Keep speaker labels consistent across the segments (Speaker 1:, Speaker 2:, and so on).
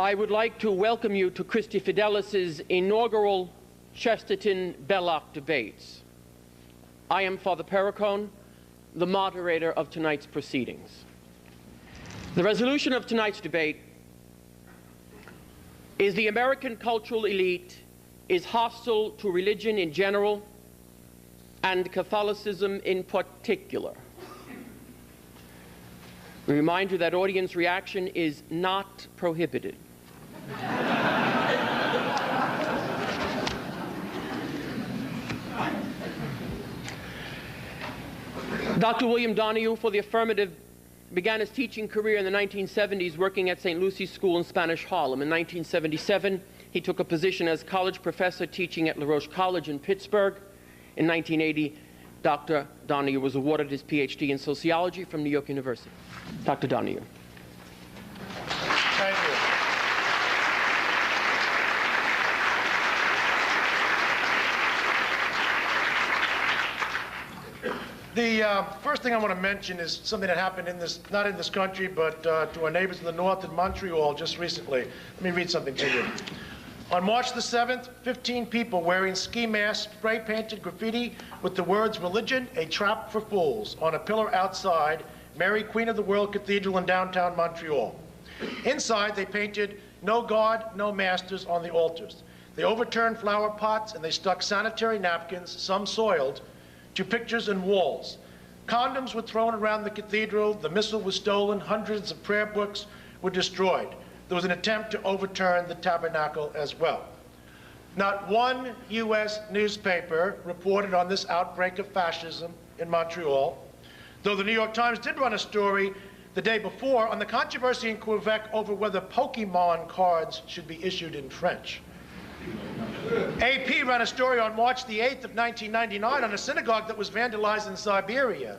Speaker 1: I would like to welcome you to Christy Fidelis's inaugural Chesterton-Belloc debates. I am Father Perricone, the moderator of tonight's proceedings. The resolution of tonight's debate is the American cultural elite is hostile to religion in general and Catholicism in particular. We remind you that audience reaction is not prohibited. Dr. William Donohue, for the affirmative, began his teaching career in the 1970s working at St. Lucy's School in Spanish Harlem. In 1977, he took a position as college professor teaching at La Roche College in Pittsburgh. In 1980, Dr. Donohue was awarded his PhD in sociology from New York University. Dr. Donohue.
Speaker 2: Thank you. The first thing I want to mention is something that happened not in this country, but to our neighbors in the north in Montreal just recently. Let me read something to you. On March the 7th, 15 people wearing ski masks spray-painted graffiti with the words "Religion, a Trap for Fools" on a pillar outside Mary, Queen of the World Cathedral in downtown Montreal. Inside, they painted "No God, no Masters" on the altars. They overturned flower pots and they stuck sanitary napkins, some soiled, to pictures and walls. Condoms were thrown around the cathedral, the missal was stolen, hundreds of prayer books were destroyed. There was an attempt to overturn the tabernacle as well. Not one U.S. newspaper reported on this outbreak of fascism in Montreal, though the New York Times did run a story the day before on the controversy in Quebec over whether Pokemon cards should be issued in French. AP ran a story on March the 8th of 1999 on a synagogue that was vandalized in Siberia,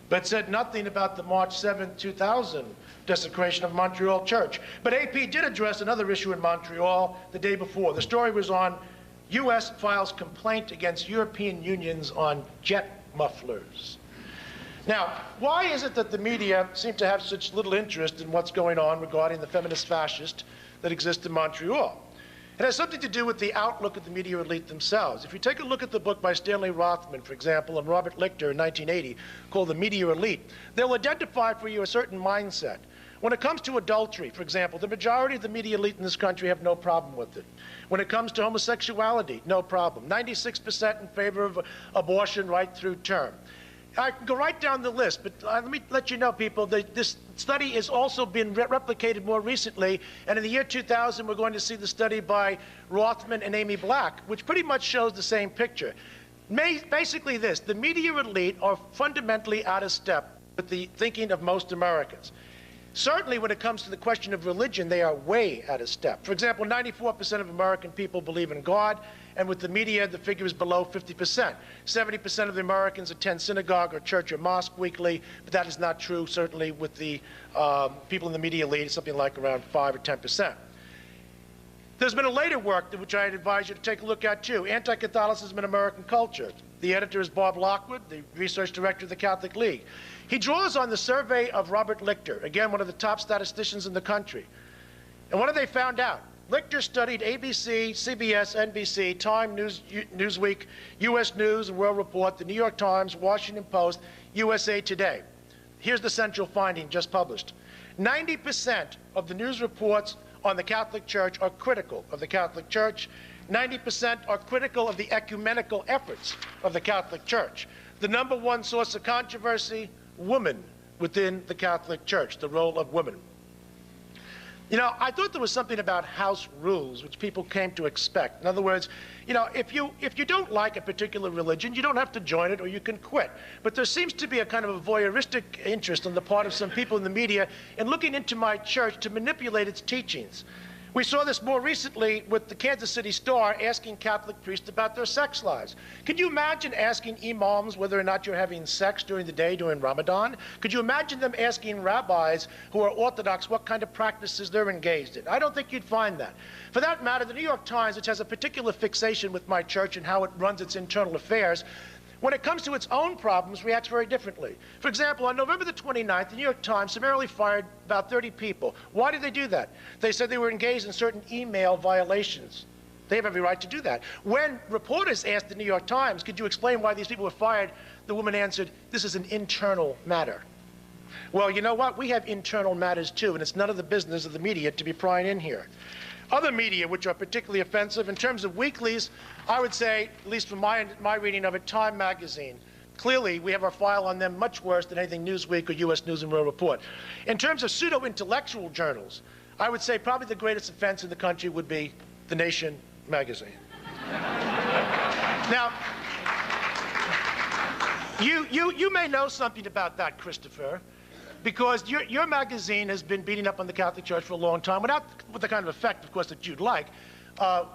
Speaker 2: but said nothing about the March 7th, 2000 desecration of Montreal Church. But AP did address another issue in Montreal the day before. The story was on U.S. files complaint against European unions on jet mufflers. Now, why is it that the media seem to have such little interest in what's going on regarding the feminist fascist that exists in Montreal? It has something to do with the outlook of the media elite themselves. If you take a look at the book by Stanley Rothman, for example, and Robert Lichter in 1980, called The Media Elite, they'll identify for you a certain mindset. When it comes to adultery, for example, the majority of the media elite in this country have no problem with it. When it comes to homosexuality, no problem. 96% in favor of abortion right through term. I can go right down the list, but let me let you know, people, that this study has also been replicated more recently, and in the year 2000, we're going to see the study by Rothman and Amy Black, which pretty much shows the same picture. Basically this, the media elite are fundamentally out of step with the thinking of most Americans. Certainly when it comes to the question of religion, they are way out of step. For example, 94% of American people believe in God, and with the media, the figure is below 50%. 70% of the Americans attend synagogue or church or mosque weekly, but that is not true, certainly, with the people in the media elite. It's something like around 5 or 10%. There's been a later work which I'd advise you to take a look at, too, Anti-Catholicism in American Culture. The editor is Bob Lockwood, the research director of the Catholic League. He draws on the survey of Robert Lichter, again, one of the top statisticians in the country. And what have they found out? Lichter studied ABC, CBS, NBC, Time, Newsweek, U.S. News and World Report, the New York Times, Washington Post, USA Today. Here's the central finding just published. 90% of the news reports on the Catholic Church are critical of the Catholic Church. 90% are critical of the ecumenical efforts of the Catholic Church. The number one source of controversy, women within the Catholic Church, the role of women. You know, I thought there was something about house rules which people came to expect. In other words, you know, if you don't like a particular religion, you don't have to join it or you can quit. But there seems to be a kind of a voyeuristic interest on the part of some people in the media in looking into my church to manipulate its teachings. We saw this more recently with the Kansas City Star asking Catholic priests about their sex lives. Could you imagine asking imams whether or not you're having sex during the day during Ramadan? Could you imagine them asking rabbis who are Orthodox what kind of practices they're engaged in? I don't think you'd find that. For that matter, the New York Times, which has a particular fixation with my church and how it runs its internal affairs, when it comes to its own problems, reacts very differently. For example, on November the 29th, the New York Times summarily fired about 30 people. Why did they do that? They said they were engaged in certain email violations. They have every right to do that. When reporters asked the New York Times, could you explain why these people were fired, the woman answered, this is an internal matter. Well, you know what? We have internal matters too, and it's none of the business of the media to be prying in here. Other media which are particularly offensive, in terms of weeklies, I would say, at least from my reading of it, Time magazine. Clearly, we have our file on them much worse than anything Newsweek or U.S. News and World Report. In terms of pseudo-intellectual journals, I would say probably the greatest offense in the country would be The Nation magazine. Now, you may know something about that, Christopher, because your magazine has been beating up on the Catholic Church for a long time, with the kind of effect, of course, that you'd like.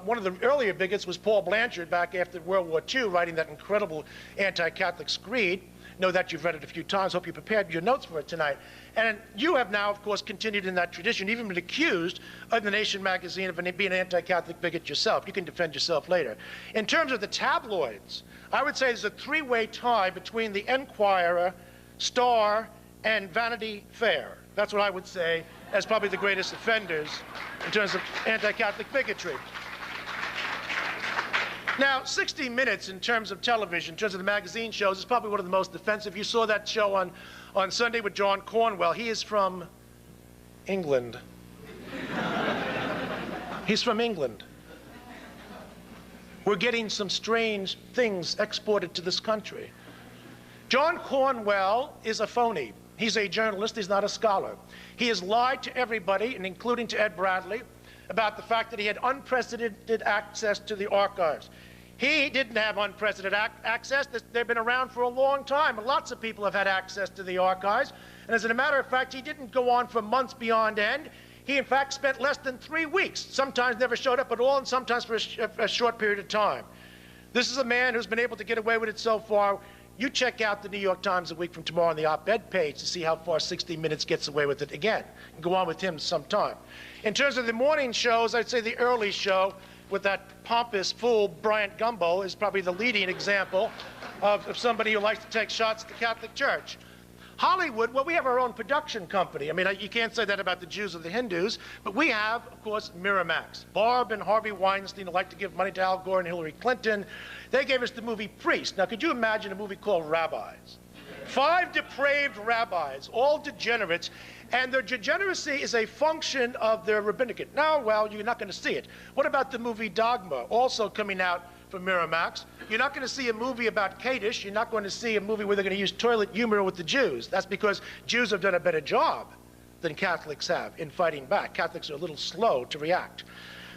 Speaker 2: One of the earlier bigots was Paul Blanchard back after World War II, writing that incredible anti-Catholic screed. Know that you've read it a few times. Hope you prepared your notes for it tonight. And you have now, of course, continued in that tradition, even been accused of The Nation magazine of being an anti-Catholic bigot yourself. You can defend yourself later. In terms of the tabloids, I would say there's a three-way tie between the Enquirer, Star, and Vanity Fair. That's what I would say as probably the greatest offenders in terms of anti-Catholic bigotry. Now, 60 Minutes in terms of television, in terms of the magazine shows, is probably one of the most offensive. You saw that show on Sunday with John Cornwell. He is from England. He's from England. We're getting some strange things exported to this country. John Cornwell is a phony. He's a journalist. He's not a scholar. He has lied to everybody, and including to Ed Bradley, about the fact that he had unprecedented access to the archives. He didn't have unprecedented access. They've been around for a long time. Lots of people have had access to the archives. And as a matter of fact, he didn't go on for months beyond end. He, in fact, spent less than 3 weeks, sometimes never showed up at all, and sometimes for a short period of time. This is a man who's been able to get away with it so far. You check out the New York Times a week from tomorrow on the op-ed page to see how far 60 Minutes gets away with it again. And go on with him sometime. In terms of the morning shows, I'd say the early show with that pompous fool, Bryant Gumbel, is probably the leading example of somebody who likes to take shots at the Catholic Church. Hollywood, well, we have our own production company. I mean, you can't say that about the Jews or the Hindus, but we have, of course, Miramax. Barb and Harvey Weinstein, who like to give money to Al Gore and Hillary Clinton, they gave us the movie Priest. Now, could you imagine a movie called Rabbis? 5 depraved rabbis, all degenerates, and their degeneracy is a function of their rabbinicate. Now, well, you're not going to see it. What about the movie Dogma, also coming out from Miramax? You're not going to see a movie about Kaddish. You're not going to see a movie where they're going to use toilet humor with the Jews. That's because Jews have done a better job than Catholics have in fighting back. Catholics are a little slow to react.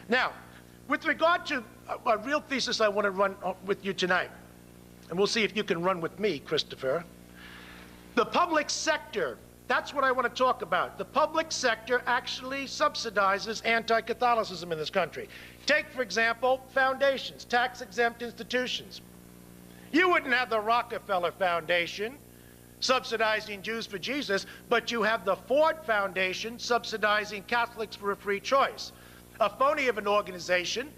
Speaker 2: Now, with regard to a real thesis I want to run with you tonight, and we'll see if you can run with me, Christopher. The public sector, that's what I want to talk about. The public sector actually subsidizes anti-Catholicism in this country. Take, for example, foundations, tax-exempt institutions. You wouldn't have the Rockefeller Foundation subsidizing Jews for Jesus, but you have the Ford Foundation subsidizing Catholics for a free choice. A phony of an organization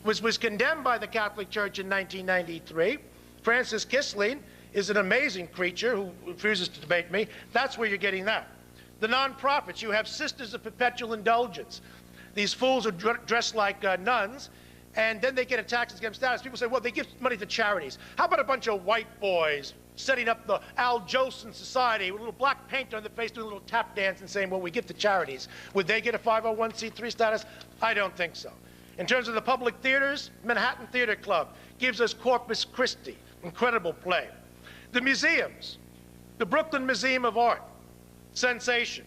Speaker 2: was condemned by the Catholic Church in 1993. Francis Kissling is an amazing creature who refuses to debate me. That's where you're getting that. The nonprofits, you have Sisters of Perpetual Indulgence. These fools are dressed like nuns, and then they get a tax-exempt status. People say, well, they give money to charities. How about a bunch of white boys setting up the Al Jolson Society with a little black paint on their face, doing a little tap dance and saying, well, we give to charities. Would they get a 501c3 status? I don't think so. In terms of the public theaters, Manhattan Theater Club gives us Corpus Christi, incredible play. The museums, the Brooklyn Museum of Art, sensation.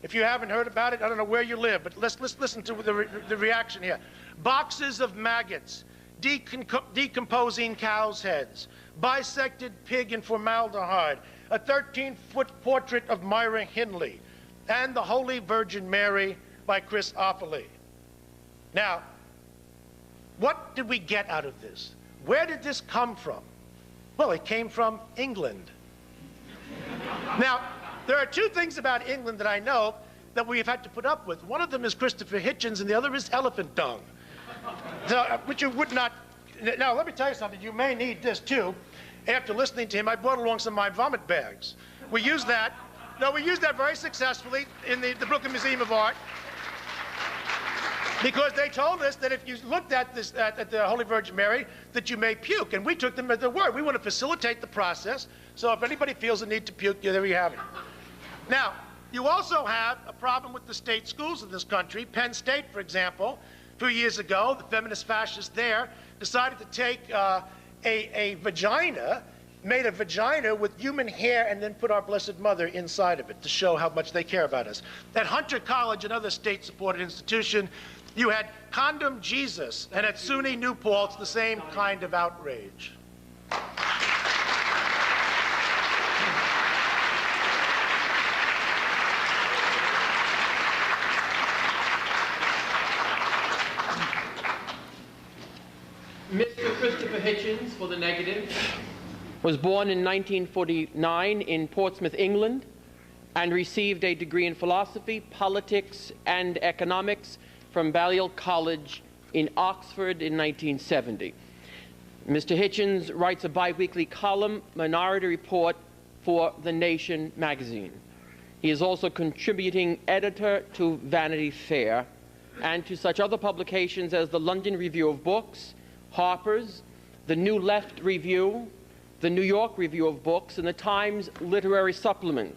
Speaker 2: If you haven't heard about it, I don't know where you live, but let's listen to the reaction here. Boxes of maggots, decomposing cow's heads, bisected pig in formaldehyde, a 13-foot portrait of Myra Hindley, and the Holy Virgin Mary by Chris Offaly. Now, what did we get out of this? Where did this come from? Well, it came from England. Now, there are 2 things about England that I know that we've had to put up with. One of them is Christopher Hitchens, and the other is elephant dung. So, which you would not... Now, let me tell you something. You may need this, too. after listening to him, I brought along some of my vomit bags. We used that. No, we used that very successfully in the Brooklyn Museum of Art, because they told us that if you looked at this at the Holy Virgin Mary, that you may puke, and we took them at their word. We want to facilitate the process, so if anybody feels the need to puke, there you have it. Now, you also have a problem with the state schools in this country. Penn State, for example, a few years ago, the feminist fascists there decided to take a vagina, made a vagina with human hair, and then put our Blessed Mother inside of it to show how much they care about us. At Hunter College, another state-supported institution, you had Condom Jesus, and at SUNY New Paltz, the same kind of outrage.
Speaker 1: Mr. Christopher Hitchens, for the negative, was born in 1949 in Portsmouth, England, and received a degree in philosophy, politics, and economics from Balliol College in Oxford in 1970. Mr. Hitchens writes a bi-weekly column, Minority Report, for The Nation magazine. He is also contributing editor to Vanity Fair and to such other publications as the London Review of Books, Harper's, the New Left Review, the New York Review of Books, and the Times Literary Supplement.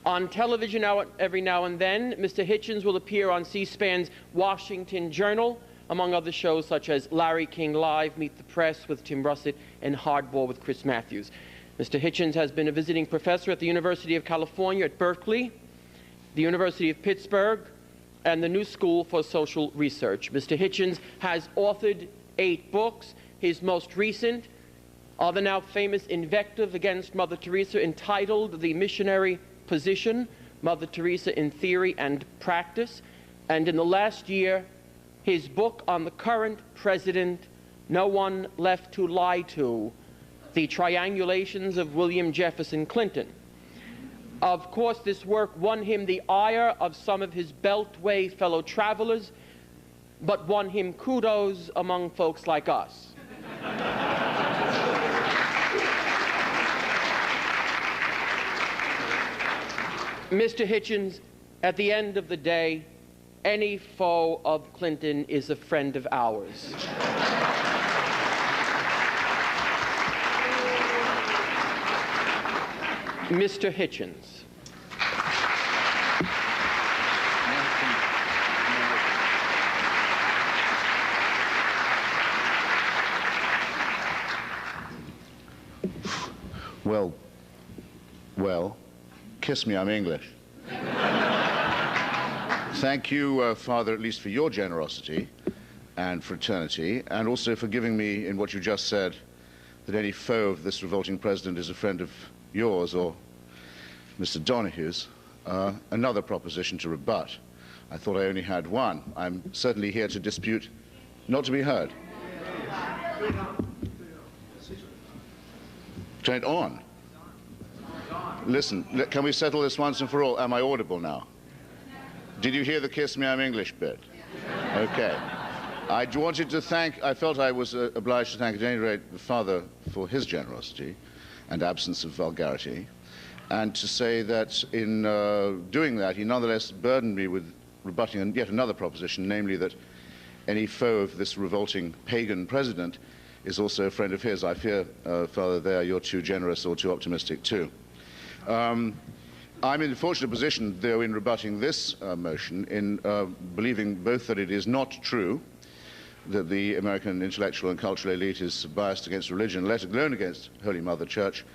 Speaker 1: On television every now and then, Mr. Hitchens will appear on C-SPAN's Washington Journal, among other shows such as Larry King Live, Meet the Press with Tim Russett, and Hardball with Chris Matthews. Mr. Hitchens has been a visiting professor at the University of California at Berkeley, the University of Pittsburgh, and the New School for Social Research. Mr. Hitchens has authored 8 books. His most recent are the now famous invective against Mother Teresa entitled The Missionary Position, Mother Teresa in Theory and Practice, and in the last year, his book on the current president, No One Left to Lie to, The Triangulations of William Jefferson Clinton. Of course, this work won him the ire of some of his Beltway fellow travelers, but won him kudos among folks like us. Mr. Hitchens, at the end of the day, any foe of Clinton is a friend of ours. Mr. Hitchens.
Speaker 3: Well, kiss me, I'm English. Thank you, Father, at least for your generosity and fraternity, and also for giving me, in what you just said, that any foe of this revolting president is a friend of yours or Mr. Donahue's, another proposition to rebut. I thought I only had one. I'm certainly here to dispute, not to be heard. Turn it on. Listen, can we settle this once and for all? Am I audible now? Did you hear the kiss me, I'm English bit? Okay. I wanted to thank, I felt I was obliged to thank at any rate the Father for his generosity and absence of vulgarity, and to say that in doing that, he nonetheless burdened me with rebutting yet another proposition, namely that any foe of this revolting pagan president is also a friend of his. I fear, Father, there you're too generous or too optimistic too. I'm in a fortunate position, though, in rebutting this motion, in believing both that it is not true that the American intellectual and cultural elite is biased against religion, let alone against Holy Mother Church,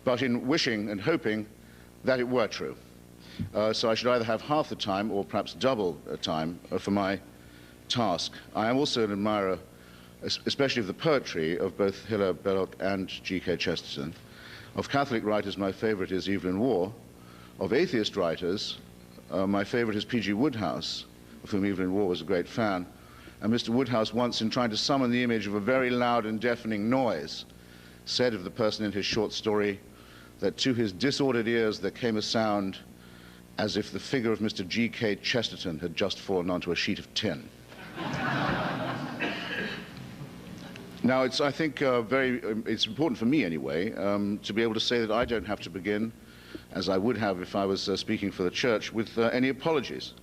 Speaker 3: but in wishing and hoping that it were true. So I should either have half the time or perhaps double the time for my task. I am also an admirer, especially of the poetry of both Hilaire Belloc and G.K. Chesterton. Of Catholic writers, my favorite is Evelyn Waugh. Of atheist writers, my favorite is P.G. Wodehouse, of whom Evelyn Waugh was a great fan. And Mr. Wodehouse once, in trying to summon the image of a very loud and deafening noise, said of the person in his short story that to his disordered ears there came a sound as if the figure of Mr. G.K. Chesterton had just fallen onto a sheet of tin. Now, I think, it's important for me anyway, to be able to say that I don't have to begin, as I would have if I was speaking for the church, with any apologies.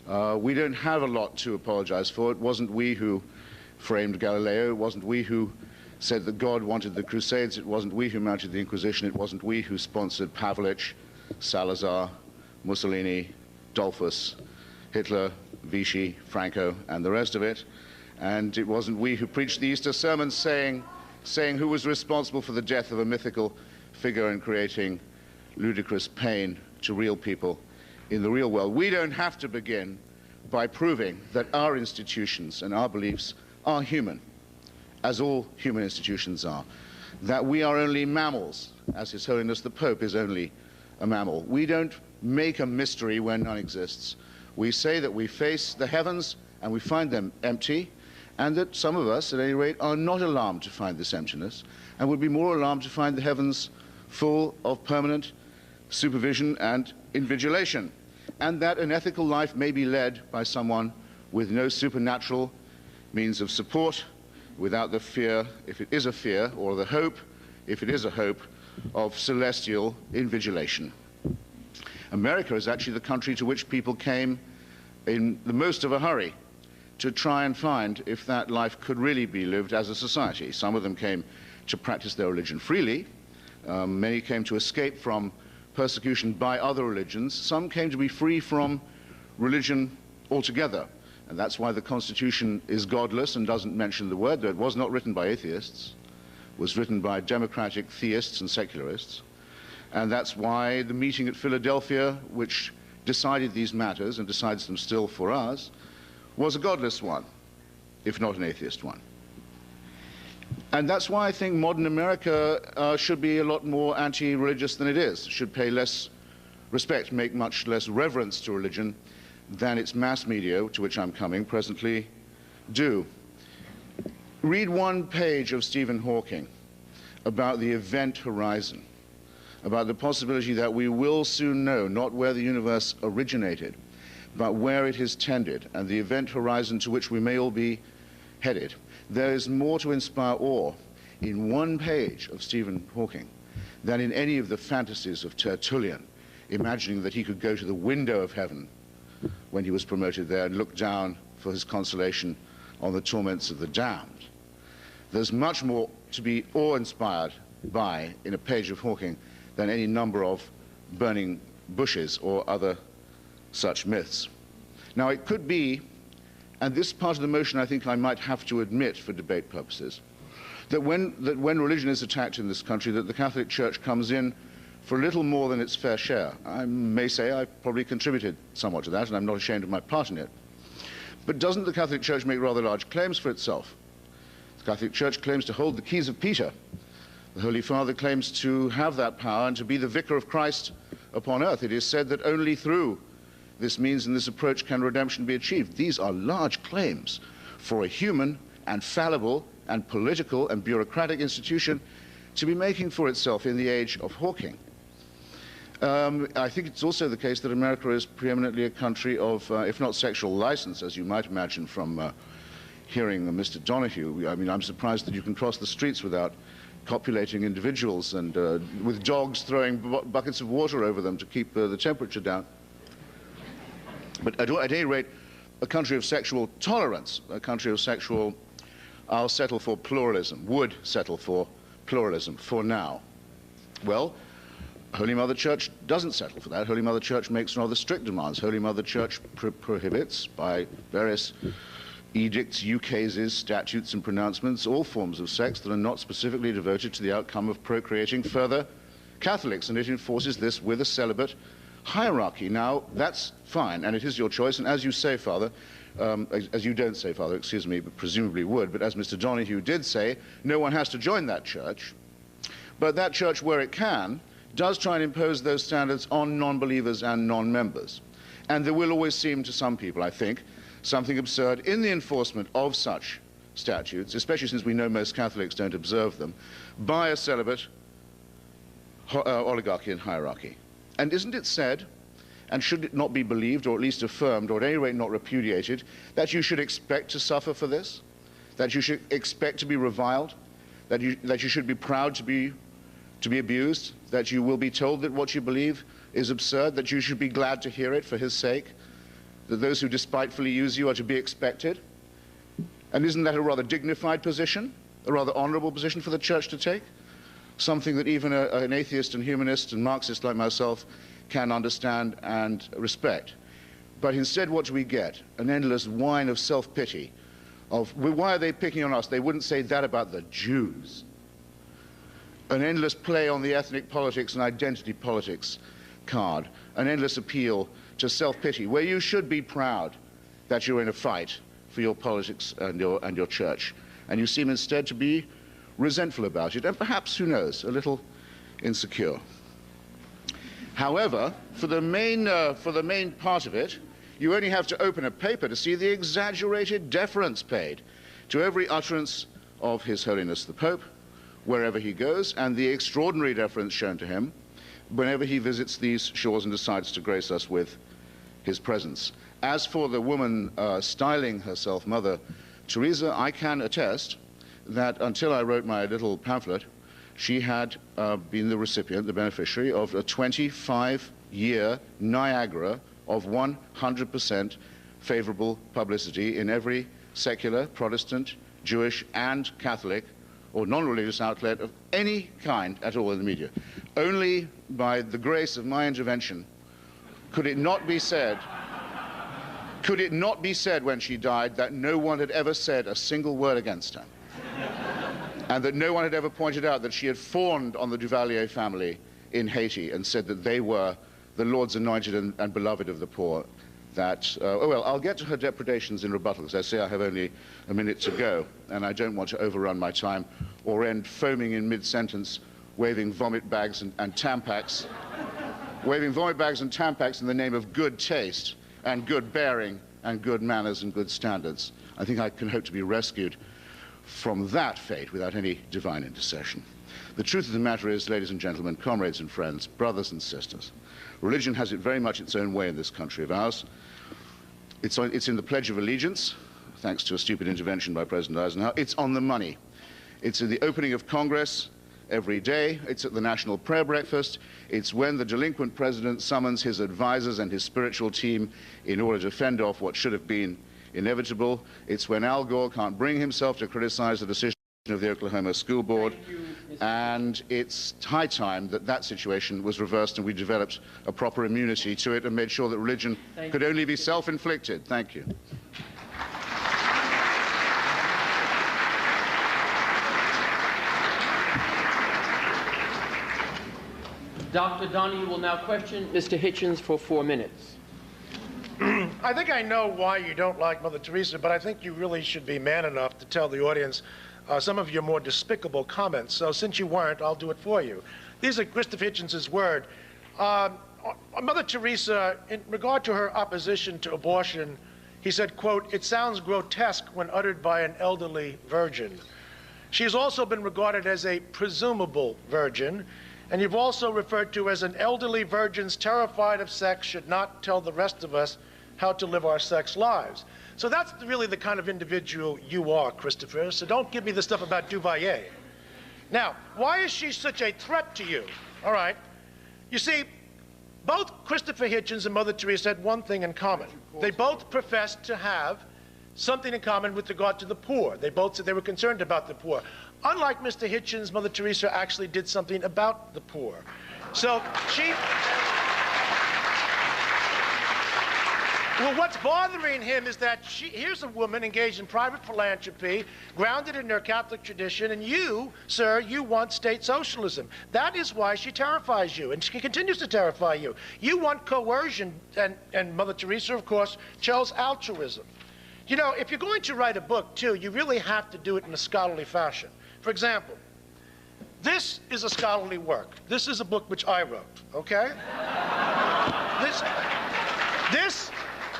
Speaker 3: We don't have a lot to apologize for. It wasn't we who framed Galileo. It wasn't we who said that God wanted the Crusades. It wasn't we who mounted the Inquisition. It wasn't we who sponsored Pavlich, Salazar, Mussolini, Dollfuss, Hitler, Vichy, Franco, and the rest of it. And it wasn't we who preached the Easter sermons saying who was responsible for the death of a mythical figure and creating ludicrous pain to real people in the real world. We don't have to begin by proving that our institutions and our beliefs are human, as all human institutions are, that we are only mammals, as His Holiness the Pope is only a mammal. We don't make a mystery where none exists. We say that we face the heavens and we find them empty, and that some of us, at any rate, are not alarmed to find this emptiness, and would be more alarmed to find the heavens full of permanent supervision and invigilation, and that an ethical life may be led by someone with no supernatural means of support, without the fear, if it is a fear, or the hope, if it is a hope, of celestial invigilation. America is actually the country to which people came in the most of a hurry to try and find if that life could really be lived as a society. Some of them came to practice their religion freely. Many came to escape from persecution by other religions. Some came to be free from religion altogether. And that's why the Constitution is godless and doesn't mention the word, though it was not written by atheists. It was written by democratic theists and secularists. And that's why the meeting at Philadelphia, which decided these matters and decides them still for us, was a godless one, if not an atheist one. And that's why I think modern America should be a lot more anti-religious than it is, should pay less respect, make much less reverence to religion than its mass media, to which I'm coming presently, do. Read one page of Stephen Hawking about the event horizon, about the possibility that we will soon know not where the universe originated, but where it is tended, and the event horizon to which we may all be headed. There is more to inspire awe in one page of Stephen Hawking than in any of the fantasies of Tertullian, imagining that he could go to the window of heaven when he was promoted there and look down for his consolation on the torments of the damned. There's much more to be awe-inspired by in a page of Hawking than any number of burning bushes or other such myths. Now, it could be, and this part of the motion I think I might have to admit for debate purposes, that when religion is attacked in this country, that the Catholic Church comes in for a little more than its fair share. I may say I probably contributed somewhat to that, and I'm not ashamed of my part in it. But doesn't the Catholic Church make rather large claims for itself? The Catholic Church claims to hold the keys of Peter. The Holy Father claims to have that power and to be the vicar of Christ upon earth. It is said that only through this means and this approach can redemption be achieved. These are large claims for a human and fallible and political and bureaucratic institution to be making for itself in the age of Hawking. I think it's also the case that America is preeminently a country of, if not sexual license, as you might imagine from hearing Mr. Donohue. I mean, I'm surprised that you can cross the streets without copulating individuals and with dogs throwing buckets of water over them to keep the temperature down. But at any rate, a country of sexual tolerance, a country of sexual, I'll settle for pluralism, would settle for pluralism for now. Well, Holy Mother Church doesn't settle for that. Holy Mother Church makes rather strict demands. Holy Mother Church prohibits, by various edicts, ukases, statutes, and pronouncements, all forms of sex that are not specifically devoted to the outcome of procreating further Catholics, and it enforces this with a celibate hierarchy. Now, that's fine, and it is your choice, and as you say, Father, as you don't say, Father, excuse me, but presumably would, but as Mr. Donohue did say, no one has to join that church. But that church, where it can, does try and impose those standards on non-believers and non-members. And there will always seem to some people, I think, something absurd in the enforcement of such statutes, especially since we know most Catholics don't observe them, by a celibate oligarchy and hierarchy. And isn't it said, and should it not be believed, or at least affirmed, or at any rate not repudiated, that you should expect to suffer for this? that you should expect to be reviled, that you should be proud to be abused, that you will be told that what you believe is absurd, that you should be glad to hear it for his sake, that those who despitefully use you are to be expected. And isn't that a rather dignified position, a rather honorable position for the church to take? Something that even an atheist and humanist and Marxist like myself can understand and respect. But instead, what do we get? An endless whine of self-pity, of why are they picking on us? They wouldn't say that about the Jews. An endless play on the ethnic politics and identity politics card, an endless appeal to self-pity, where you should be proud that you're in a fight for your politics and your church. And you seem instead to be resentful about it, and perhaps, who knows, a little insecure. However, for the main part of it, you only have to open a paper to see the exaggerated deference paid to every utterance of His Holiness the Pope, wherever he goes, and the extraordinary deference shown to him whenever he visits these shores and decides to grace us with his presence. As for the woman styling herself Mother Teresa, I can attest that until I wrote my little pamphlet, she had been the recipient, the beneficiary of a 25-year Niagara of 100% favorable publicity in every secular, Protestant, Jewish, and Catholic or non-religious outlet of any kind at all in the media. Only by the grace of my intervention could it not be said when she died that no one had ever said a single word against her, and that no one had ever pointed out that she had fawned on the Duvalier family in Haiti and said that they were the Lord's anointed and beloved of the poor. That, oh well, I'll get to her depredations in rebuttal, because I say I have only a minute to go, and I don't want to overrun my time or end foaming in mid-sentence, waving vomit bags and Tampax, waving vomit bags and Tampax in the name of good taste and good bearing and good manners and good standards. I think I can hope to be rescued from that fate without any divine intercession. The truth of the matter is, ladies and gentlemen, comrades and friends, brothers and sisters, religion has it very much its own way in this country of ours. It's in the Pledge of Allegiance, thanks to a stupid intervention by President Eisenhower. It's on the money. It's in the opening of Congress every day. It's at the National Prayer Breakfast. It's when the delinquent president summons his advisors and his spiritual team in order to fend off what should have been inevitable. It's when Al Gore can't bring himself to criticize the decision of the Oklahoma School Board. And it's high time that that situation was reversed and we developed a proper immunity to it and made sure that religion could only be self-inflicted. Thank you.
Speaker 1: Dr. Donohue will now question Mr. Hitchens for 4 minutes.
Speaker 2: I think I know why you don't like Mother Teresa, but I think you really should be man enough to tell the audience some of your more despicable comments. So since you weren't, I'll do it for you. These are Christopher Hitchens' word. Mother Teresa, in regard to her opposition to abortion, he said, quote, "It sounds grotesque when uttered by an elderly virgin." She has also been regarded as a presumable virgin, and you've also referred to as an elderly virgins terrified of sex should not tell the rest of us how to live our sex lives. So that's really the kind of individual you are, Christopher, so don't give me the stuff about Duvalier. Now, why is she such a threat to you? All right. You see, both Christopher Hitchens and Mother Teresa had one thing in common. They both professed to have something in common with regard to the poor. They both said they were concerned about the poor. Unlike Mr. Hitchens, Mother Teresa actually did something about the poor. So she... Well, what's bothering him is that here's a woman engaged in private philanthropy, grounded in her Catholic tradition, and you, sir, you want state socialism. That is why she terrifies you, and she continues to terrify you. You want coercion, and Mother Teresa, of course, chose altruism. You know, if you're going to write a book, too, you really have to do it in a scholarly fashion. For example, this is a scholarly work. This is a book which I wrote, okay?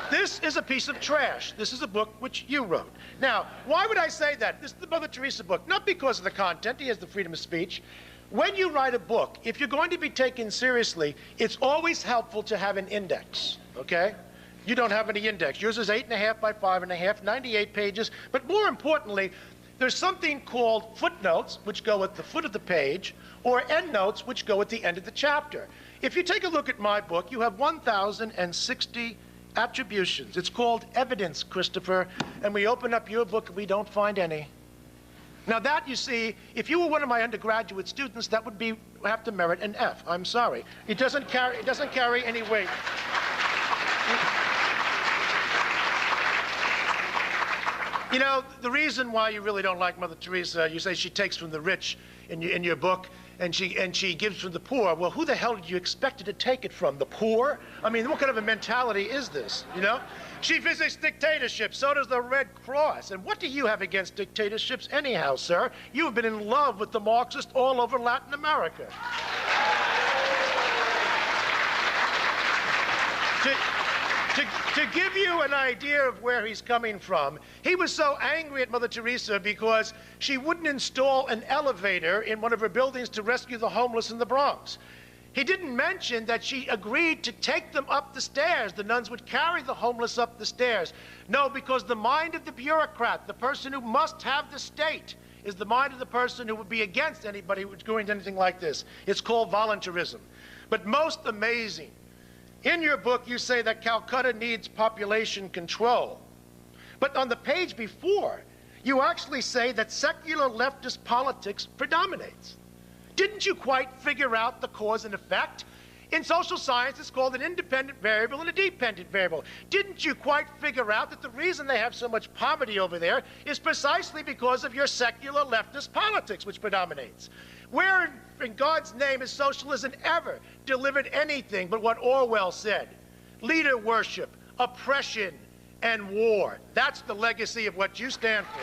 Speaker 2: This is a piece of trash. This is a book which you wrote. Now, why would I say that? This is the Mother Teresa book, not because of the content. He has the freedom of speech. When you write a book, if you're going to be taken seriously, it's always helpful to have an index, okay? You don't have any index. Yours is 8.5 by 5.5, 98 pages. But more importantly, there's something called footnotes, which go at the foot of the page, or endnotes, which go at the end of the chapter. If you take a look at my book, you have 1,060 attributions. It's called evidence, Christopher, and we open up your book and we don't find any. Now that, you see, if you were one of my undergraduate students, that would have to merit an F. I'm sorry. It doesn't carry any weight. You know, the reason why you really don't like Mother Teresa, you say she takes from the rich in your book, and she gives from the poor. Well, who the hell did you expect her to take it from? The poor? I mean, what kind of a mentality is this, you know? She visits dictatorships, so does the Red Cross. And what do you have against dictatorships anyhow, sir? You've been in love with the Marxists all over Latin America. To give you an idea of where he's coming from, he was so angry at Mother Teresa because she wouldn't install an elevator in one of her buildings to rescue the homeless in the Bronx. He didn't mention that she agreed to take them up the stairs. The nuns would carry the homeless up the stairs. No, because the mind of the bureaucrat, the person who must have the state, is the mind of the person who would be against anybody who's doing anything like this. It's called voluntarism. But most amazing, in your book, you say that Calcutta needs population control. But on the page before, you actually say that secular leftist politics predominates. Didn't you quite figure out the cause and effect? In social science, it's called an independent variable and a dependent variable. Didn't you quite figure out that the reason they have so much poverty over there is precisely because of your secular leftist politics, which predominates? Where in God's name has socialism ever delivered anything but what Orwell said? Leader worship, oppression, and war. That's the legacy of what you stand for.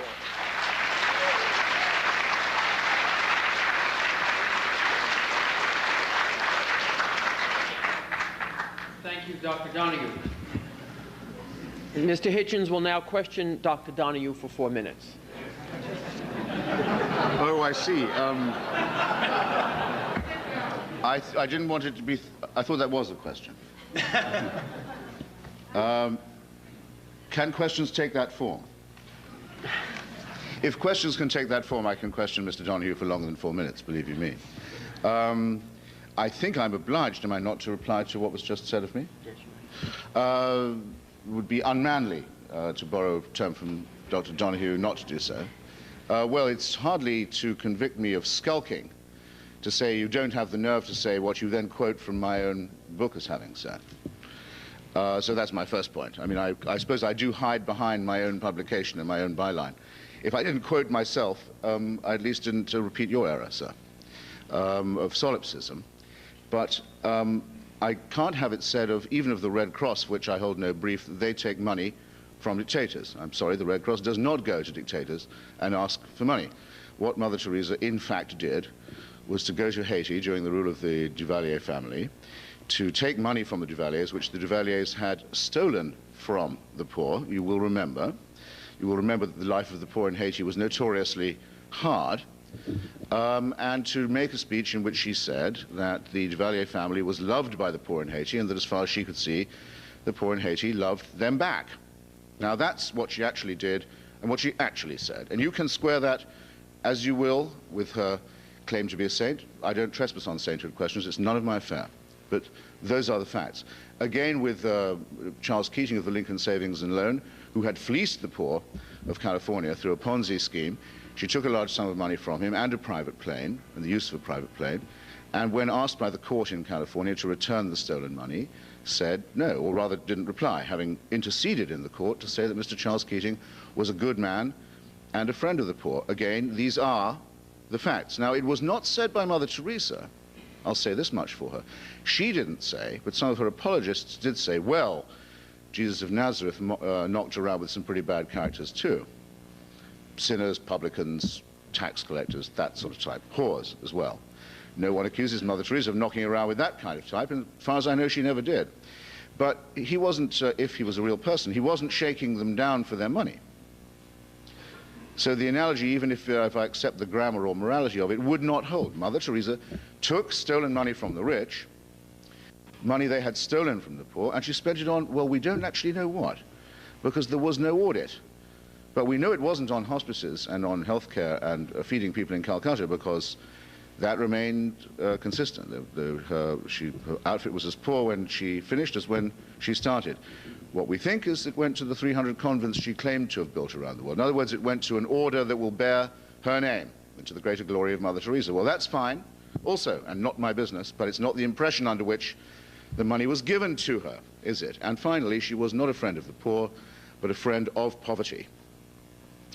Speaker 1: Thank you, Dr. Donohue. Mr. Hitchens will now question Dr. Donohue for 4 minutes.
Speaker 3: Oh, I see. I didn't want it to be... I thought that was a question. Can questions take that form? If questions can take that form, I can question Mr. Donohue for longer than 4 minutes, believe you me. I think I'm obliged, am I not, to reply to what was just said of me? Yes, it would be unmanly, to borrow a term from Dr. Donohue, not to do so. Well, it's hardly to convict me of skulking to say you don't have the nerve to say what you then quote from my own book as having said. So that's my first point. I mean, I suppose I do hide behind my own publication and my own byline. If I didn't quote myself, I at least didn't repeat your error, sir, of solipsism. But I can't have it said of even of the Red Cross, which I hold no brief, that they take money from dictators. I'm sorry, the Red Cross does not go to dictators and ask for money. What Mother Teresa in fact did was to go to Haiti during the rule of the Duvalier family to take money from the Duvaliers, which the Duvaliers had stolen from the poor. You will remember. You will remember that the life of the poor in Haiti was notoriously hard. And to make a speech in which she said that the Duvalier family was loved by the poor in Haiti and that as far as she could see, the poor in Haiti loved them back. Now that's what she actually did and what she actually said. And you can square that as you will with her claim to be a saint. I don't trespass on sainthood questions. It's none of my affair. But those are the facts. Again, with Charles Keating of the Lincoln Savings and Loan, who had fleeced the poor of California through a Ponzi scheme. She took a large sum of money from him and a private plane, and the use of a private plane, and when asked by the court in California to return the stolen money, said no, or rather didn't reply, having interceded in the court to say that Mr. Charles Keating was a good man and a friend of the poor. Again, these are the facts. Now, it was not said by Mother Teresa. I'll say this much for her. She didn't say, but some of her apologists did say, well, Jesus of Nazareth knocked around with some pretty bad characters too. Sinners, publicans, tax collectors, that sort of type. Whores as well. No one accuses Mother Teresa of knocking around with that kind of type, and as far as I know, she never did. But he wasn't, if he was a real person, he wasn't shaking them down for their money. So the analogy, even if I accept the grammar or morality of it, would not hold. Mother Teresa took stolen money from the rich, money they had stolen from the poor, and she spent it on, well, we don't actually know what, because there was no audit. But we know it wasn't on hospices and on healthcare and feeding people in Calcutta, because that remained consistent. Her outfit was as poor when she finished as when she started. What we think is it went to the 300 convents she claimed to have built around the world. In other words, it went to an order that will bear her name, and to the greater glory of Mother Teresa. Well, that's fine, also, and not my business, but it's not the impression under which the money was given to her, is it? And finally, she was not a friend of the poor, but a friend of poverty.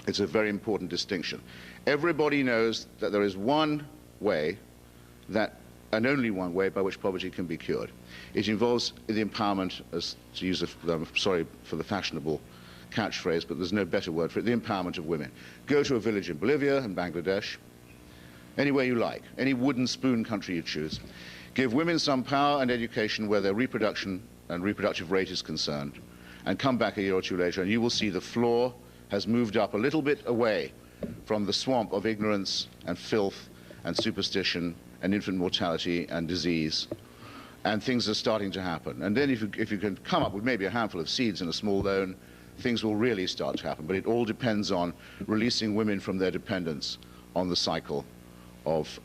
Speaker 3: It's a very important distinction. Everybody knows that there is one way, and only one way, by which poverty can be cured. It involves the empowerment, as to use I'm sorry for the fashionable catchphrase, but there's no better word for it, the empowerment of women. Go to a village in Bolivia and Bangladesh, anywhere you like, any wooden spoon country you choose. Give women some power and education where their reproduction and reproductive rate is concerned, and come back a year or two later and you will see the floor has moved up a little bit away from the swamp of ignorance and filth and superstition and infant mortality and disease, and things are starting to happen. And then if you can come up with maybe a handful of seeds and a small loan, things will really start to happen. But it all depends on releasing women from their dependence on the cycle of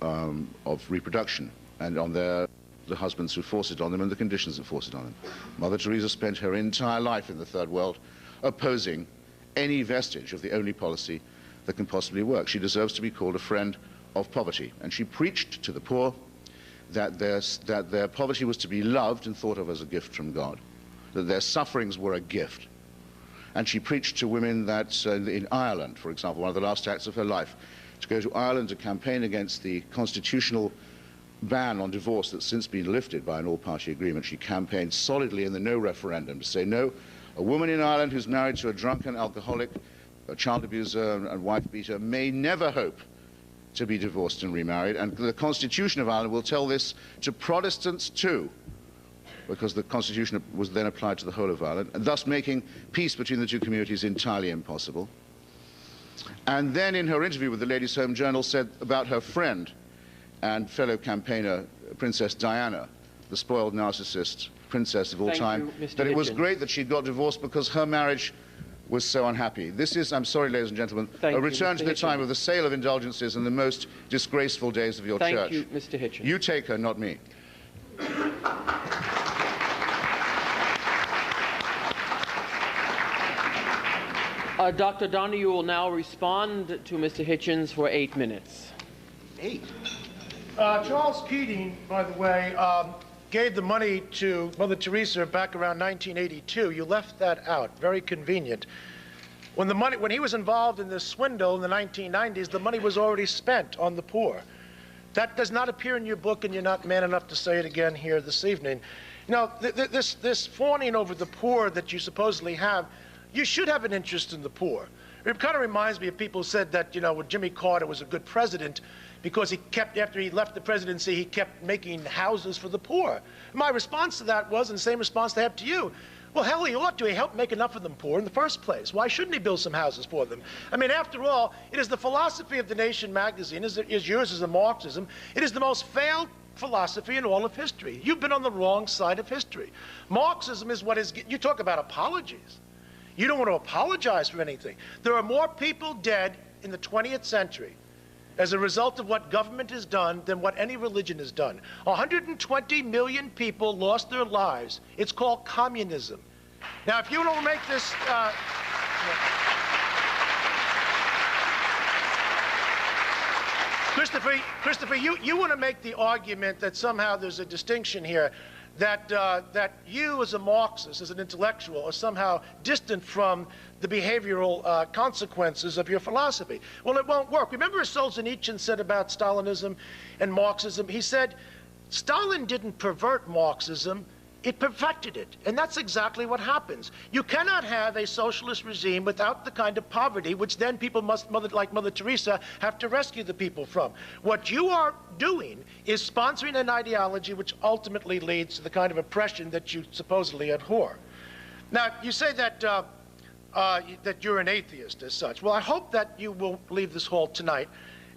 Speaker 3: reproduction, and on the husbands who force it on them and the conditions that force it on them. Mother Teresa spent her entire life in the Third World opposing any vestige of the only policy that can possibly work. She deserves to be called a friend of poverty, and she preached to the poor that their poverty was to be loved and thought of as a gift from God, that their sufferings were a gift. And she preached to women that in Ireland, for example, one of the last acts of her life, to go to Ireland to campaign against the constitutional ban on divorce that's since been lifted by an all-party agreement. She campaigned solidly in the no referendum to say, no, a woman in Ireland who's married to a drunken alcoholic, a child abuser and wife beater may never hope to be divorced and remarried. And the Constitution of Ireland will tell this to Protestants too, because the Constitution was then applied to the whole of Ireland, and thus making peace between the two communities entirely impossible. And then in her interview with the Ladies' Home Journal said about her friend and fellow campaigner, Princess Diana, the spoiled narcissist princess of all time, that it was great that she got divorced because her marriage was so unhappy. This is, I'm sorry, ladies and gentlemen, a return to the time of the sale of indulgences and the most disgraceful days of your church.
Speaker 1: Thank you, Mr. Hitchens.
Speaker 3: You take her, not me.
Speaker 1: Dr. Donohue will now respond to Mr. Hitchens for 8 minutes.
Speaker 3: 8?
Speaker 2: Charles Keating, by the way, gave the money to Mother Teresa back around 1982. You left that out. Very convenient. When he was involved in this swindle in the 1990s, the money was already spent on the poor. That does not appear in your book, and you're not man enough to say it again here this evening. Now, this fawning over the poor that you supposedly have, you should have an interest in the poor. It kind of reminds me of people who said that, when Jimmy Carter was a good president because he kept, after he left the presidency, he kept making houses for the poor. My response to that was, and the same response I have to you, well, hell, he ought to. He helped make enough of them poor in the first place. Why shouldn't he build some houses for them? I mean, after all, it is the philosophy of The Nation magazine, is yours is a Marxism. It is the most failed philosophy in all of history. You've been on the wrong side of history. Marxism is what is, you talk about apologies. You don't want to apologize for anything. There are more people dead in the 20th century as a result of what government has done than what any religion has done. 120 million people lost their lives. It's called communism. Now, if you don't make this... Christopher, you want to make the argument that somehow there's a distinction here, that you as a Marxist, as an intellectual, are somehow distant from the behavioral consequences of your philosophy. Well, it won't work. Remember what Solzhenitsyn said about Stalinism and Marxism? He said, Stalin didn't pervert Marxism, it perfected it. And that's exactly what happens. You cannot have a socialist regime without the kind of poverty which then people must, like Mother Teresa, have to rescue the people from. What you are doing is sponsoring an ideology which ultimately leads to the kind of oppression that you supposedly abhor. Now, you say that, that you're an atheist as such. Well, I hope that you will leave this hall tonight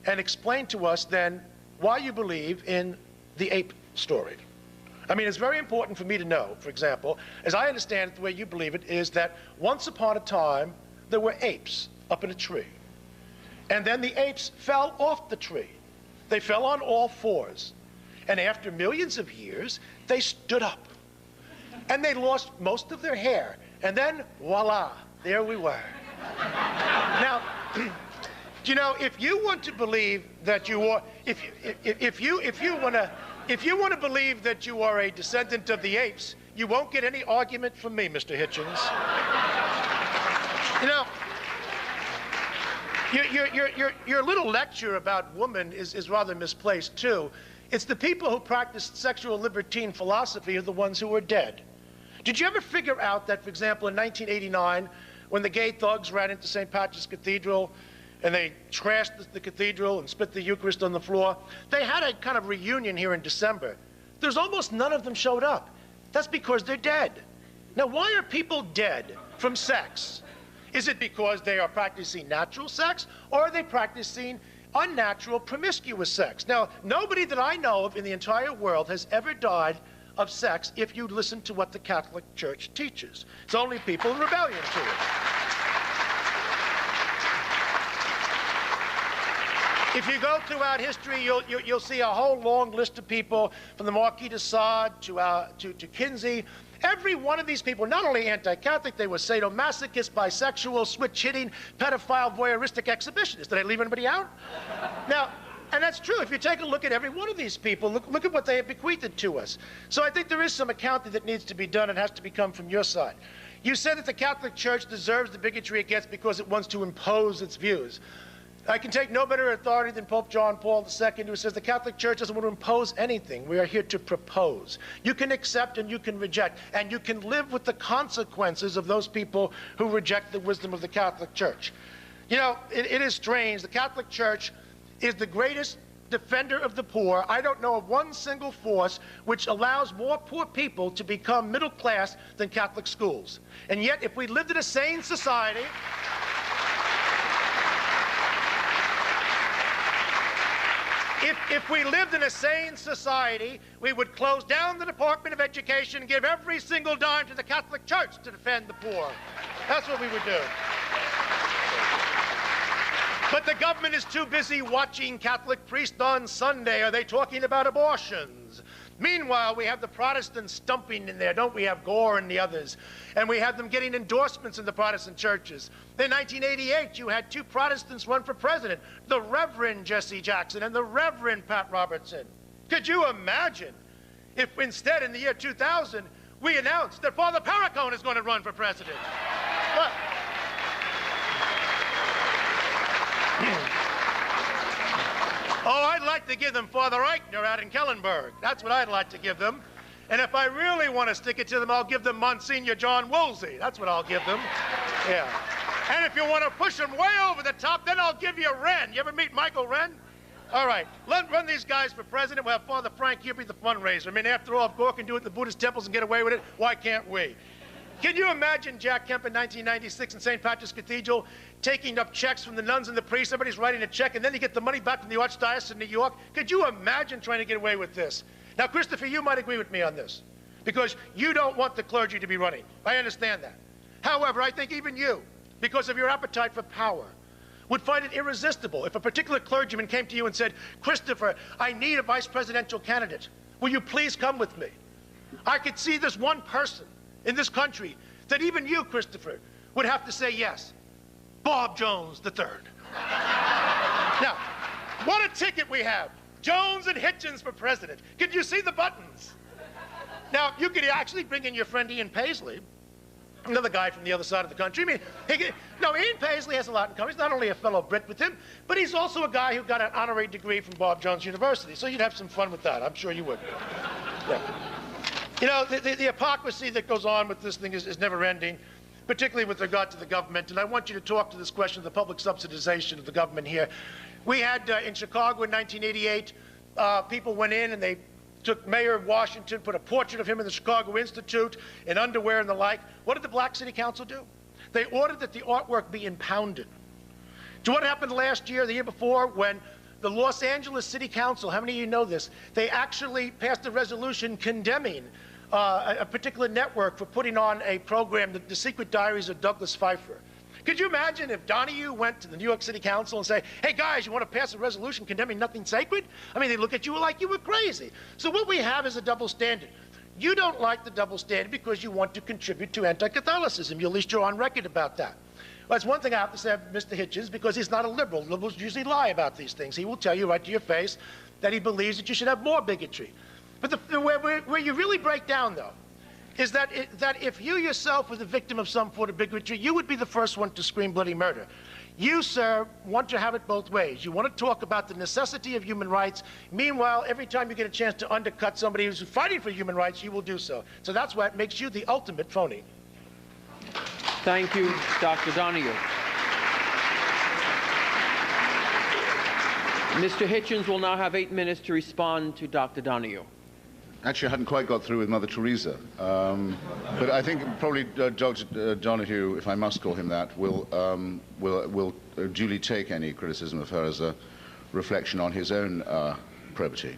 Speaker 2: and explain to us then why you believe in the ape story. I mean, it's very important for me to know, for example, as I understand it, the way you believe it, is that once upon a time, there were apes up in a tree. And then the apes fell off the tree. They fell on all fours. And after millions of years, they stood up. And they lost most of their hair. And then, voila, there we were. Now, you know, if you want to believe that you are, if you want to believe that you are a descendant of the apes, you won't get any argument from me, Mr. Hitchens. You know, your little lecture about woman is rather misplaced, too. It's the people who practiced sexual libertine philosophy are the ones who are dead. Did you ever figure out that, for example, in 1989, when the gay thugs ran into St. Patrick's Cathedral and they trashed the cathedral and spit the Eucharist on the floor, they had a kind of reunion here in December. There's almost none of them showed up. That's because they're dead. Now, why are people dead from sex? Is it because they are practicing natural sex, or are they practicing unnatural, promiscuous sex? Now, nobody that I know of in the entire world has ever died of sex if you listen to what the Catholic Church teaches. It's only people in rebellion to it. If you go throughout history, you'll see a whole long list of people, from the Marquis de Sade to Kinsey. Every one of these people, not only anti-Catholic, they were sadomasochists, bisexual, switch-hitting, pedophile, voyeuristic exhibitionists. Did I leave anybody out? Now, and that's true. If you take a look at every one of these people, look at what they have bequeathed to us. So I think there is some accounting that needs to be done. It has to come from your side. You said that the Catholic Church deserves the bigotry it gets because it wants to impose its views. I can take no better authority than Pope John Paul II, who says the Catholic Church doesn't want to impose anything. We are here to propose. You can accept and you can reject, and you can live with the consequences of those people who reject the wisdom of the Catholic Church. You know, it is strange. The Catholic Church is the greatest defender of the poor. I don't know of one single force which allows more poor people to become middle class than Catholic schools. And yet, if we lived in a sane society, if we lived in a sane society, we would close down the Department of Education and give every single dime to the Catholic Church to defend the poor. That's what we would do. But the government is too busy watching Catholic priests on Sunday. Are they talking about abortions? Meanwhile, we have the Protestants stumping in there, don't we? Have Gore and the others. And we have them getting endorsements in the Protestant churches. In 1988, you had two Protestants run for president, the Reverend Jesse Jackson and the Reverend Pat Robertson. Could you imagine if instead, in the year 2000, we announced that Father Paracone is going to run for president? But, oh, I'd like to give them Father Eichner out in Kellenberg. That's what I'd like to give them. And if I really want to stick it to them, I'll give them Monsignor John Woolsey. That's what I'll give them. Yeah. And if you want to push them way over the top, then I'll give you Wren. You ever meet Michael Wren? All right, run these guys for president. We'll have Father Frank here be the fundraiser. I mean, after all, if Gore can do it in the Buddhist temples and get away with it, why can't we? Can you imagine Jack Kemp in 1996 in St. Patrick's Cathedral taking up checks from the nuns and the priests? Everybody's writing a check, and then you get the money back from the Archdiocese of New York. Could you imagine trying to get away with this? Now, Christopher, you might agree with me on this, because you don't want the clergy to be running. I understand that. However, I think even you, because of your appetite for power, would find it irresistible if a particular clergyman came to you and said, Christopher, I need a vice presidential candidate. Will you please come with me? I could see this one person in this country that even you, Christopher, would have to say yes. Bob Jones III. Now, what a ticket we have. Jones and Hitchens for president. Could you see the buttons? Now, you could actually bring in your friend Ian Paisley, another guy from the other side of the country. I mean, Ian Paisley has a lot in common. He's not only a fellow Brit with him, but he's also a guy who got an honorary degree from Bob Jones University. So you'd have some fun with that. I'm sure you would. Yeah. You know, the hypocrisy that goes on with this thing is never ending, particularly with regard to the government. And I want you to talk to this question of the public subsidization of the government here. We had in Chicago in 1988, people went in and they took Mayor of Washington, put a portrait of him in the Chicago Institute, in underwear and the like. What did the Black City Council do? They ordered that the artwork be impounded. Do you know what happened last year, the year before, when The Los Angeles City Council, how many of you know this? They actually passed a resolution condemning a particular network for putting on a program, The Secret Diaries of Douglas Pfeiffer. Could you imagine if Donohue went to the New York City Council and say, hey guys, you want to pass a resolution condemning nothing sacred? I mean, they look at you like you were crazy. So what we have is a double standard. You don't like the double standard because you want to contribute to anti-Catholicism. At least you're on record about that. Well, that's one thing I have to say of Mr. Hitchens, because he's not a liberal. Liberals usually lie about these things. He will tell you right to your face that he believes that you should have more bigotry. But where you really break down, though, is that if you yourself were the victim of some form of bigotry, you would be the first one to scream bloody murder. You, sir, want to have it both ways. You want to talk about the necessity of human rights. Meanwhile, every time you get a chance to undercut somebody who's fighting for human rights, you will do so. So that's what makes you the ultimate phony.
Speaker 1: Thank you, Dr. Donohue. Mr. Hitchens will now have 8 minutes to respond to Dr. Donohue.
Speaker 3: Actually, I hadn't quite got through with Mother Teresa, but I think probably Dr. Donohue, if I must call him that, will duly take any criticism of her as a reflection on his own probity.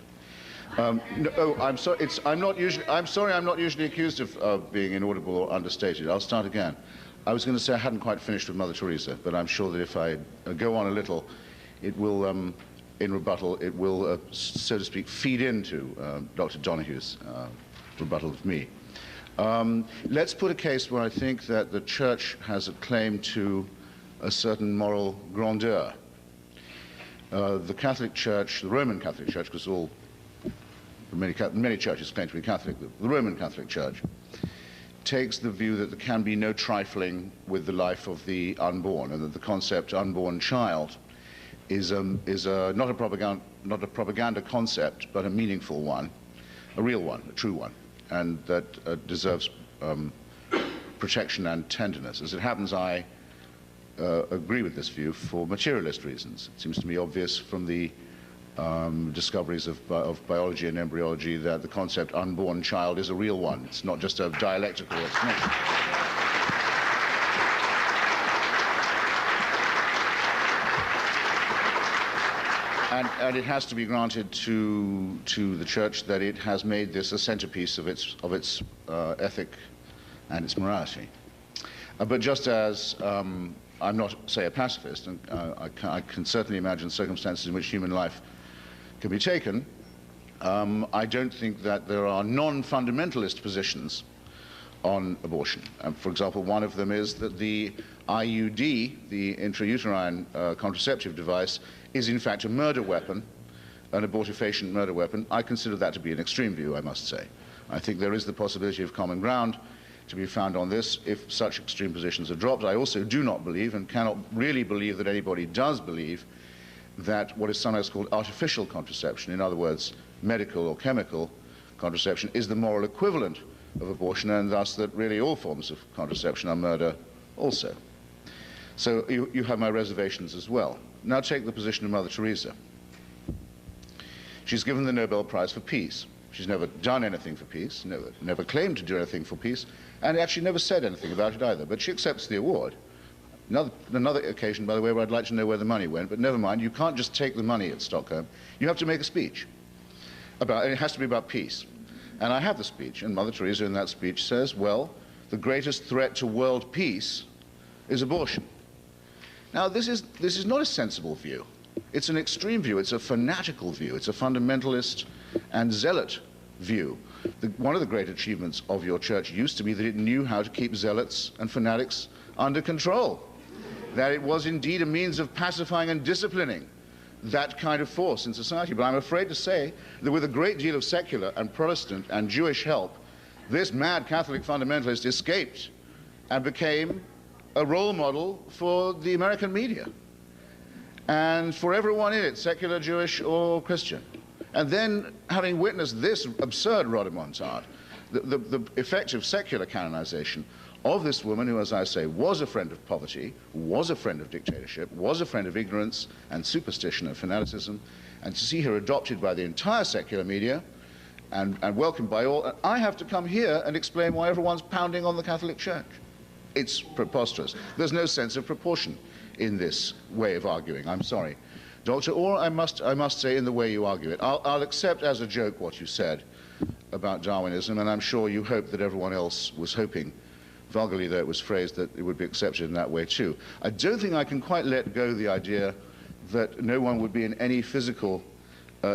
Speaker 3: No, oh, I'm sorry. I'm sorry. I'm not usually accused of being inaudible or understated. I'll start again. I was going to say I hadn't quite finished with Mother Teresa, but I'm sure that if I go on a little, it will. In rebuttal, it will, so to speak, feed into Dr. Donohue's rebuttal of me. Let's put a case where I think that the Church has a claim to a certain moral grandeur. The Catholic Church, the Roman Catholic Church, because many churches claim to be Catholic, the Roman Catholic Church takes the view that there can be no trifling with the life of the unborn, and that the concept unborn child is not a propaganda concept, but a meaningful one, a real one, a true one, and that deserves protection and tenderness. As it happens, I agree with this view for materialist reasons. It seems to me obvious from the discoveries of biology and embryology that the concept unborn child is a real one. It's not just a dialectical explanation. And it has to be granted to the Church that it has made this a centerpiece of its ethic and its morality. But just as I'm not, say, a pacifist, and I can certainly imagine circumstances in which human life can be taken, I don't think that there are non-fundamentalist positions on abortion. For example, one of them is that the IUD, the intrauterine contraceptive device, is in fact a murder weapon, an abortifacient murder weapon. I consider that to be an extreme view, I must say. I think there is the possibility of common ground to be found on this if such extreme positions are dropped. I also do not believe, and cannot really believe that anybody does believe, that what is sometimes called artificial contraception, in other words, medical or chemical contraception, is the moral equivalent of abortion, and thus that really all forms of contraception are murder also. So you have my reservations as well. Now take the position of Mother Teresa. She's given the Nobel Prize for Peace. She's never done anything for peace, never claimed to do anything for peace, and actually never said anything about it either, but she accepts the award. Another occasion, by the way, where I'd like to know where the money went, but never mind, you can't just take the money at Stockholm. You have to make a speech about, and it has to be about peace. And I have the speech, and Mother Teresa in that speech says, well, the greatest threat to world peace is abortion. Now, this is not a sensible view. It's an extreme view. It's a fanatical view. It's a fundamentalist and zealot view. One of the great achievements of your church used to be that it knew how to keep zealots and fanatics under control, that it was indeed a means of pacifying and disciplining that kind of force in society. But I'm afraid to say that with a great deal of secular and Protestant and Jewish help, this mad Catholic fundamentalist escaped and became a role model for the American media and for everyone in it, secular, Jewish, or Christian. And then, having witnessed this absurd rodomontade, the effective secular canonization of this woman who, as I say, was a friend of poverty, was a friend of dictatorship, was a friend of ignorance and superstition and fanaticism, and to see her adopted by the entire secular media and welcomed by all, I have to come here and explain why everyone's pounding on the Catholic Church. It's preposterous. There's no sense of proportion in this way of arguing. I'm sorry. Doctor, or I must say in the way you argue it. I'll accept as a joke what you said about Darwinism, and I'm sure you hope that everyone else was hoping, vulgarly though it was phrased, that it would be accepted in that way too. I don't think I can quite let go the idea that no one would be in any physical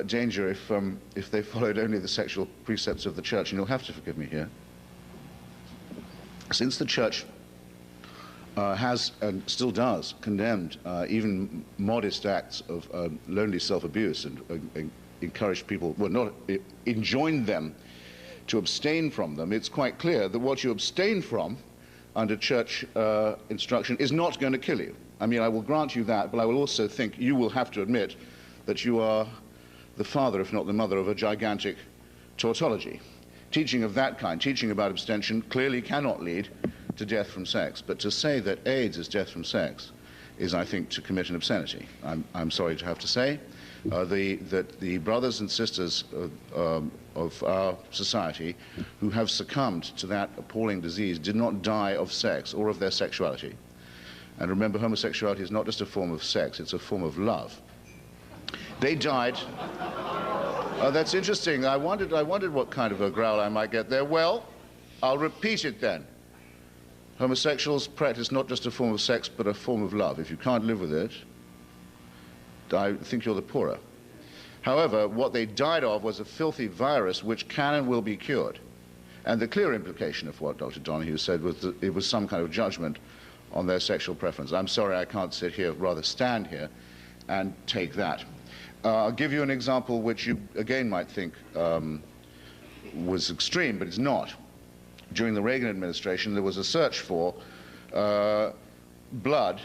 Speaker 3: danger if they followed only the sexual precepts of the church, and you'll have to forgive me here. Since the church has and still does condemned even modest acts of lonely self-abuse and encouraged people, well, not enjoined them to abstain from them, it's quite clear that what you abstain from under church instruction is not going to kill you. I mean, I will grant you that, but I will also think you will have to admit that you are the father, if not the mother, of a gigantic tautology. Teaching of that kind, teaching about abstention, clearly cannot lead to death from sex. But to say that AIDS is death from sex is, I think, to commit an obscenity. I'm sorry to have to say that the brothers and sisters of our society who have succumbed to that appalling disease did not die of sex or of their sexuality. And remember, homosexuality is not just a form of sex, it's a form of love. They died. That's interesting. I wondered what kind of a growl I might get there. Well, I'll repeat it then. Homosexuals practice not just a form of sex, but a form of love. If you can't live with it, I think you're the poorer. However, what they died of was a filthy virus which can and will be cured. And the clear implication of what Dr. Donohue said was that it was some kind of judgment on their sexual preference. I'm sorry I can't sit here, rather stand here, and take that. I'll give you an example which you, again, might think was extreme, but it's not. During the Reagan administration, there was a search for blood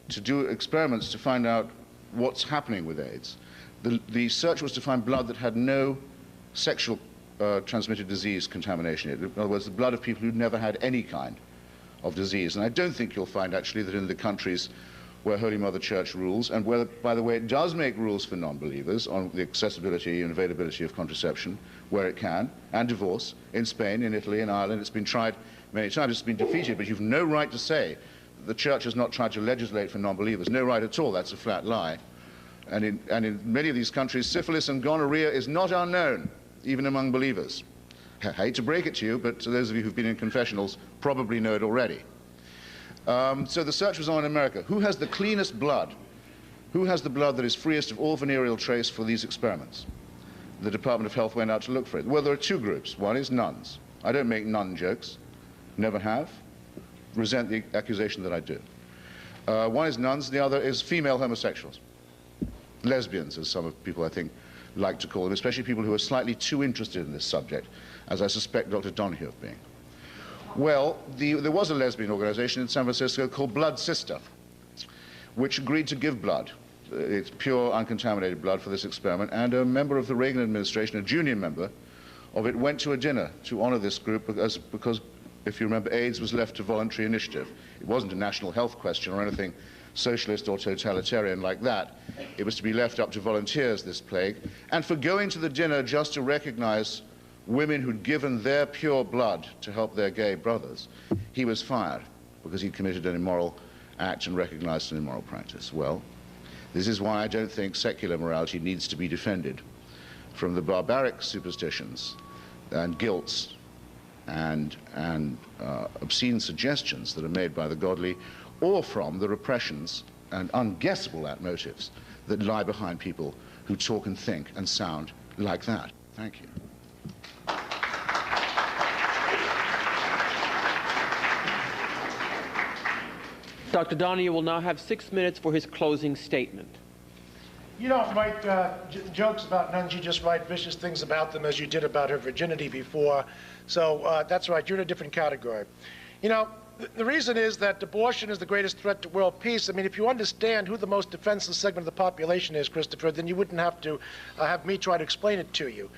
Speaker 3: to do experiments to find out what's happening with AIDS. The search was to find blood that had no sexual transmitted disease contamination in it. In other words, the blood of people who'd never had any kind of disease. And I don't think you'll find, actually, that in the countries where Holy Mother Church rules, and where, by the way, it does make rules for non-believers on the accessibility and availability of contraception, where it can, and divorce, in Spain, in Italy, in Ireland. It's been tried many times, it's been defeated, but you've no right to say that the church has not tried to legislate for non-believers. No right at all, that's a flat lie. And in many of these countries, syphilis and gonorrhea is not unknown, even among believers. I hate to break it to you, but to those of you who've been in confessionals probably know it already. So the search was on in America. Who has the cleanest blood? Who has the blood that is freest of all venereal trace for these experiments? The Department of Health went out to look for it. Well, there are two groups. One is nuns. I don't make nun jokes. Never have. Resent the accusation that I do. One is nuns. The other is female homosexuals. Lesbians, as some of people, I think, like to call them, especially people who are slightly too interested in this subject, as I suspect Dr. Donohue of being. Well, there was a lesbian organization in San Francisco called Blood Sister, which agreed to give blood. It's pure, uncontaminated blood for this experiment, and a member of the Reagan administration, a junior member of it, went to a dinner to honor this group because, if you remember, AIDS was left to voluntary initiative. It wasn't a national health question or anything socialist or totalitarian like that. It was to be left up to volunteers, this plague. And for going to the dinner just to recognize women who'd given their pure blood to help their gay brothers, he was fired because he'd committed an immoral act and recognized an immoral practice. Well, this is why I don't think secular morality needs to be defended from the barbaric superstitions and guilts and obscene suggestions that are made by the godly, or from the repressions and unguessable motives that lie behind people who talk and think and sound like that. Thank you.
Speaker 1: Dr. Donohue will now have 6 minutes for his closing statement.
Speaker 2: You don't write jokes about nuns, you just write vicious things about them as you did about her virginity before. So that's right, you're in a different category. You know, the reason is that abortion is the greatest threat to world peace. I mean, if you understand who the most defenseless segment of the population is, Christopher, then you wouldn't have to have me try to explain it to you.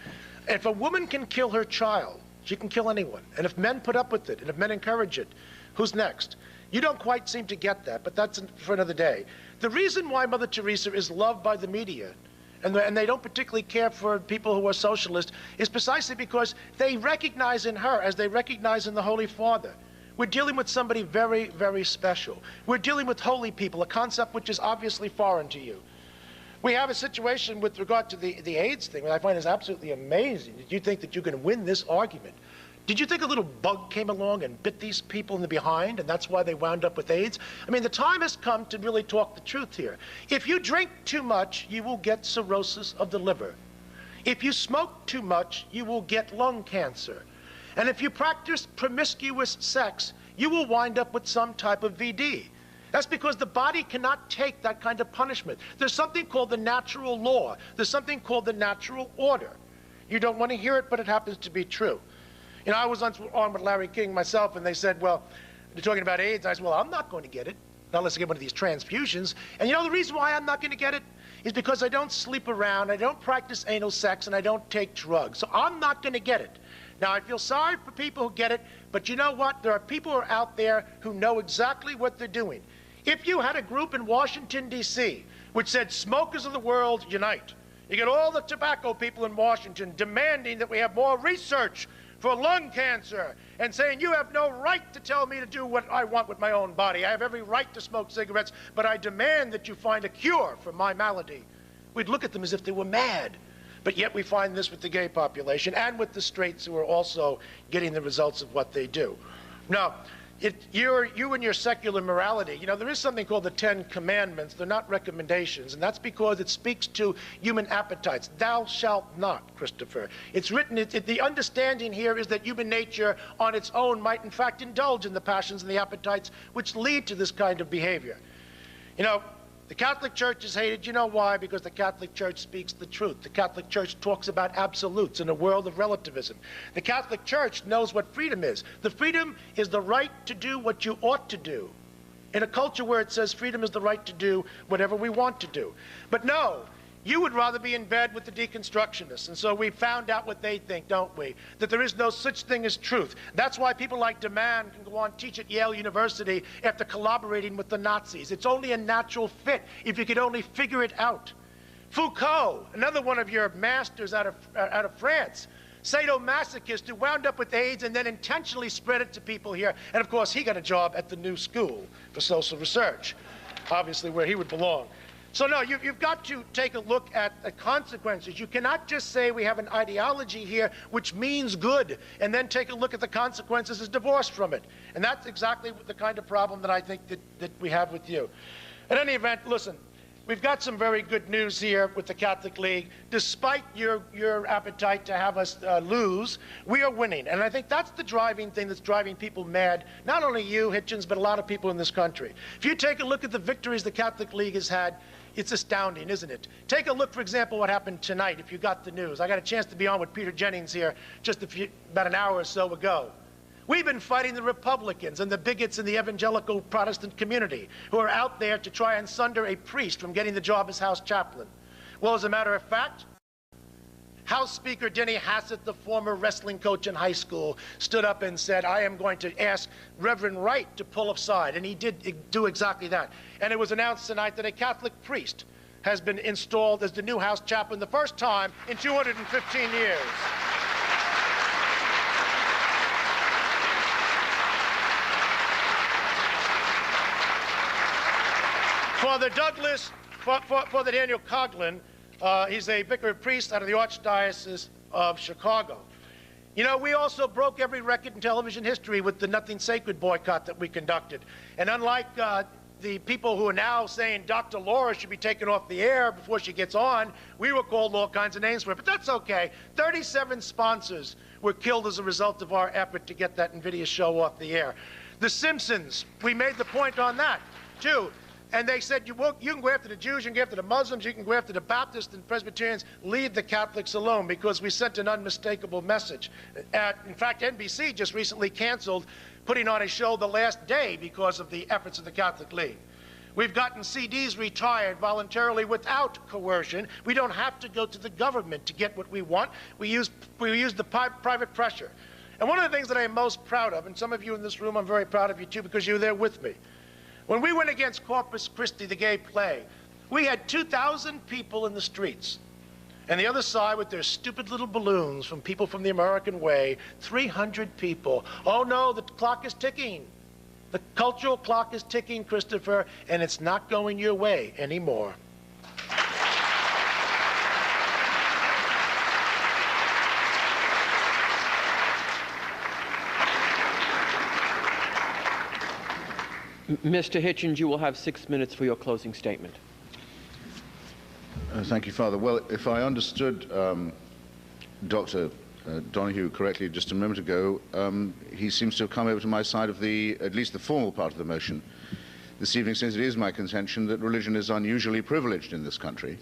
Speaker 2: If a woman can kill her child, she can kill anyone. And if men put up with it, and if men encourage it, who's next? You don't quite seem to get that, but that's for another day. The reason why Mother Teresa is loved by the media, and they don't particularly care for people who are socialist, is precisely because they recognize in her, as they recognize in the Holy Father, we're dealing with somebody very, very special. We're dealing with holy people, a concept which is obviously foreign to you. We have a situation with regard to the AIDS thing that I find is absolutely amazing. Did you think that you can win this argument? Did you think a little bug came along and bit these people in the behind, and that's why they wound up with AIDS? I mean, the time has come to really talk the truth here. If you drink too much, you will get cirrhosis of the liver. If you smoke too much, you will get lung cancer. And if you practice promiscuous sex, you will wind up with some type of VD. That's because the body cannot take that kind of punishment. There's something called the natural law. There's something called the natural order. You don't want to hear it, but it happens to be true. You know, I was on with Larry King myself, and they said, well, they're talking about AIDS. I said, well, I'm not going to get it, not unless I get one of these transfusions. And you know the reason why I'm not going to get it is because I don't sleep around, I don't practice anal sex, and I don't take drugs. So I'm not going to get it. Now, I feel sorry for people who get it, but you know what? There are people who are out there who know exactly what they're doing. If you had a group in Washington, D.C., which said, smokers of the world, unite. You get all the tobacco people in Washington demanding that we have more research for lung cancer and saying, you have no right to tell me to do what I want with my own body. I have every right to smoke cigarettes, but I demand that you find a cure for my malady. We'd look at them as if they were mad. But yet we find this with the gay population and with the straights who are also getting the results of what they do. Now, you and your secular morality, you know, there is something called the 10 Commandments. They're not recommendations, and that's because it speaks to human appetites. Thou shalt not, Christopher. It's written, the understanding here is that human nature on its own might in fact indulge in the passions and the appetites which lead to this kind of behavior. You know, the Catholic Church is hated. You know why? Because the Catholic Church speaks the truth. The Catholic Church talks about absolutes in a world of relativism. The Catholic Church knows what freedom is. The freedom is the right to do what you ought to do. In a culture where it says freedom is the right to do whatever we want to do. But no, you would rather be in bed with the deconstructionists. And so we found out what they think, don't we? That there is no such thing as truth. That's why people like DeMann can go on and teach at Yale University after collaborating with the Nazis. It's only a natural fit if you could only figure it out. Foucault, another one of your masters out of France, sadomasochist who wound up with AIDS and then intentionally spread it to people here. And of course, he got a job at the New School for Social Research, obviously where he would belong. So no, you've got to take a look at the consequences. You cannot just say we have an ideology here which means good and then take a look at the consequences as divorced from it. And that's exactly the kind of problem that I think that we have with you. In any event, listen, we've got some very good news here with the Catholic League. Despite your appetite to have us lose, we are winning. And I think that's the driving thing that's driving people mad. Not only you, Hitchens, but a lot of people in this country. If you take a look at the victories the Catholic League has had, it's astounding, isn't it? Take a look, for example, what happened tonight, if you got the news. I got a chance to be on with Peter Jennings here just about an hour or so ago. We've been fighting the Republicans and the bigots in the evangelical Protestant community who are out there to try and sunder a priest from getting the job as House chaplain. Well, as a matter of fact, House Speaker Denny Hassett, the former wrestling coach in high school, stood up and said, I am going to ask Reverend Wright to pull aside. And he did do exactly that. And it was announced tonight that a Catholic priest has been installed as the new House chaplain, the first time in 215 years. Father Douglas, Father Daniel Coughlin, he's a vicar priest out of the Archdiocese of Chicago. You know, we also broke every record in television history with the Nothing Sacred boycott that we conducted. And unlike the people who are now saying Dr. Laura should be taken off the air before she gets on, we were called all kinds of names for it. But that's okay. 37 sponsors were killed as a result of our effort to get that invidious show off the air. The Simpsons, we made the point on that, too. And they said, you can go after the Jews, you can go after the Muslims, you can go after the Baptists and Presbyterians, leave the Catholics alone, because we sent an unmistakable message. In fact, NBC just recently canceled putting on a show The Last Day because of the efforts of the Catholic League. We've gotten CDs retired voluntarily without coercion. We don't have to go to the government to get what we want. We use the private pressure. And one of the things that I am most proud of, and some of you in this room, I'm very proud of you too, because you're there with me. When we went against Corpus Christi, the gay plague, we had 2,000 people in the streets. And the other side, with their stupid little balloons from people from the American way, 300 people. Oh no, the clock is ticking. The cultural clock is ticking, Christopher, and it's not going your way anymore.
Speaker 1: Mr. Hitchens, you will have 6 minutes for your closing statement.
Speaker 3: Thank you, Father. Well, if I understood Dr. Donohue correctly just a moment ago, he seems to have come over to my side of at least the formal part of the motion this evening, since it is my contention that religion is unusually privileged in this country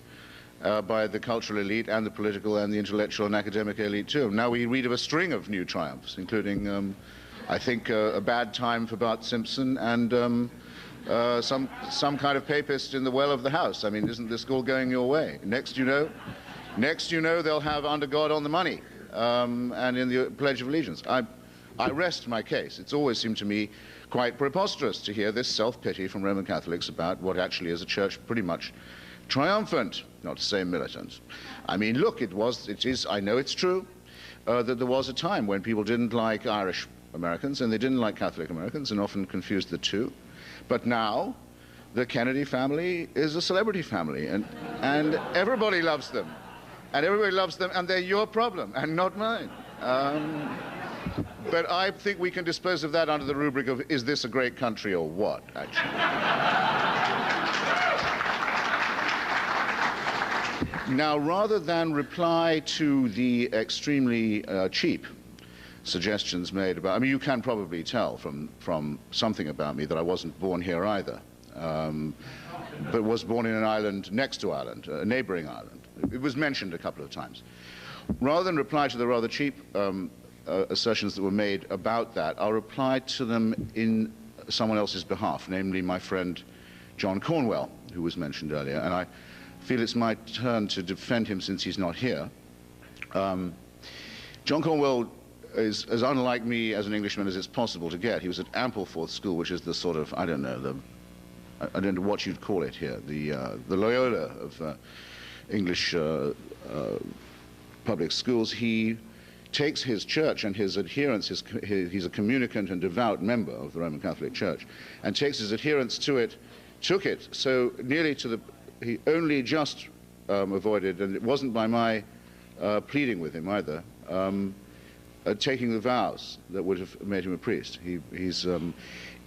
Speaker 3: by the cultural elite and the political and the intellectual and academic elite too. Now we read of a string of new triumphs, including, I think, a bad time for Bart Simpson and some kind of papist in the well of the house. I mean, isn't this all going your way? Next you know, they'll have under God on the money and in the Pledge of Allegiance. I rest my case. It's always seemed to me quite preposterous to hear this self-pity from Roman Catholics about what actually is a church pretty much triumphant, not to say militant. I mean, look, it is, I know it's true, that there was a time when people didn't like Irish Americans and they didn't like Catholic Americans and often confused the two. But now, the Kennedy family is a celebrity family and everybody loves them. And everybody loves them and they're your problem and not mine. But I think we can dispose of that under the rubric of, is this a great country or what, actually? Now, rather than reply to the extremely cheap suggestions made about, I mean, you can probably tell from something about me that I wasn't born here either, but was born in an island next to Ireland, a neighboring island. It was mentioned a couple of times. Rather than reply to the rather cheap assertions that were made about that, I'll reply to them in someone else's behalf, namely my friend John Cornwell, who was mentioned earlier, and I feel it's my turn to defend him since he's not here. John Cornwell is as unlike me as an Englishman as it's possible to get. He was at Ampleforth School, which is the sort of, I don't know what you'd call it here, the Loyola of English public schools. He takes his church and his adherents, he's a communicant and devout member of the Roman Catholic Church, and takes his adherents to it, took it so nearly to he only just avoided, and it wasn't by my pleading with him either, taking the vows that would have made him a priest. It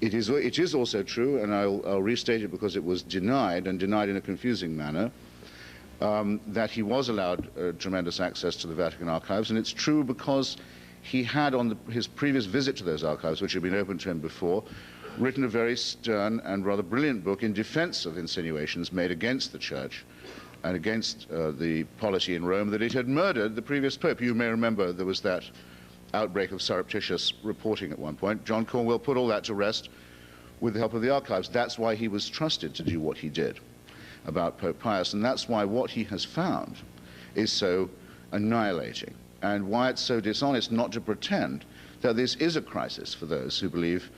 Speaker 3: is also true, and I'll restate it because it was denied, and denied in a confusing manner, that he was allowed tremendous access to the Vatican archives, and it's true because he had on his previous visit to those archives, which had been open to him before, written a very stern and rather brilliant book in defense of insinuations made against the Church and against the polity in Rome that it had murdered the previous Pope. You may remember there was that outbreak of surreptitious reporting at one point. John Cornwell put all that to rest with the help of the archives. That's why he was trusted to do what he did about Pope Pius, and that's why what he has found is so annihilating, and why it's so dishonest not to pretend that this is a crisis for those who believe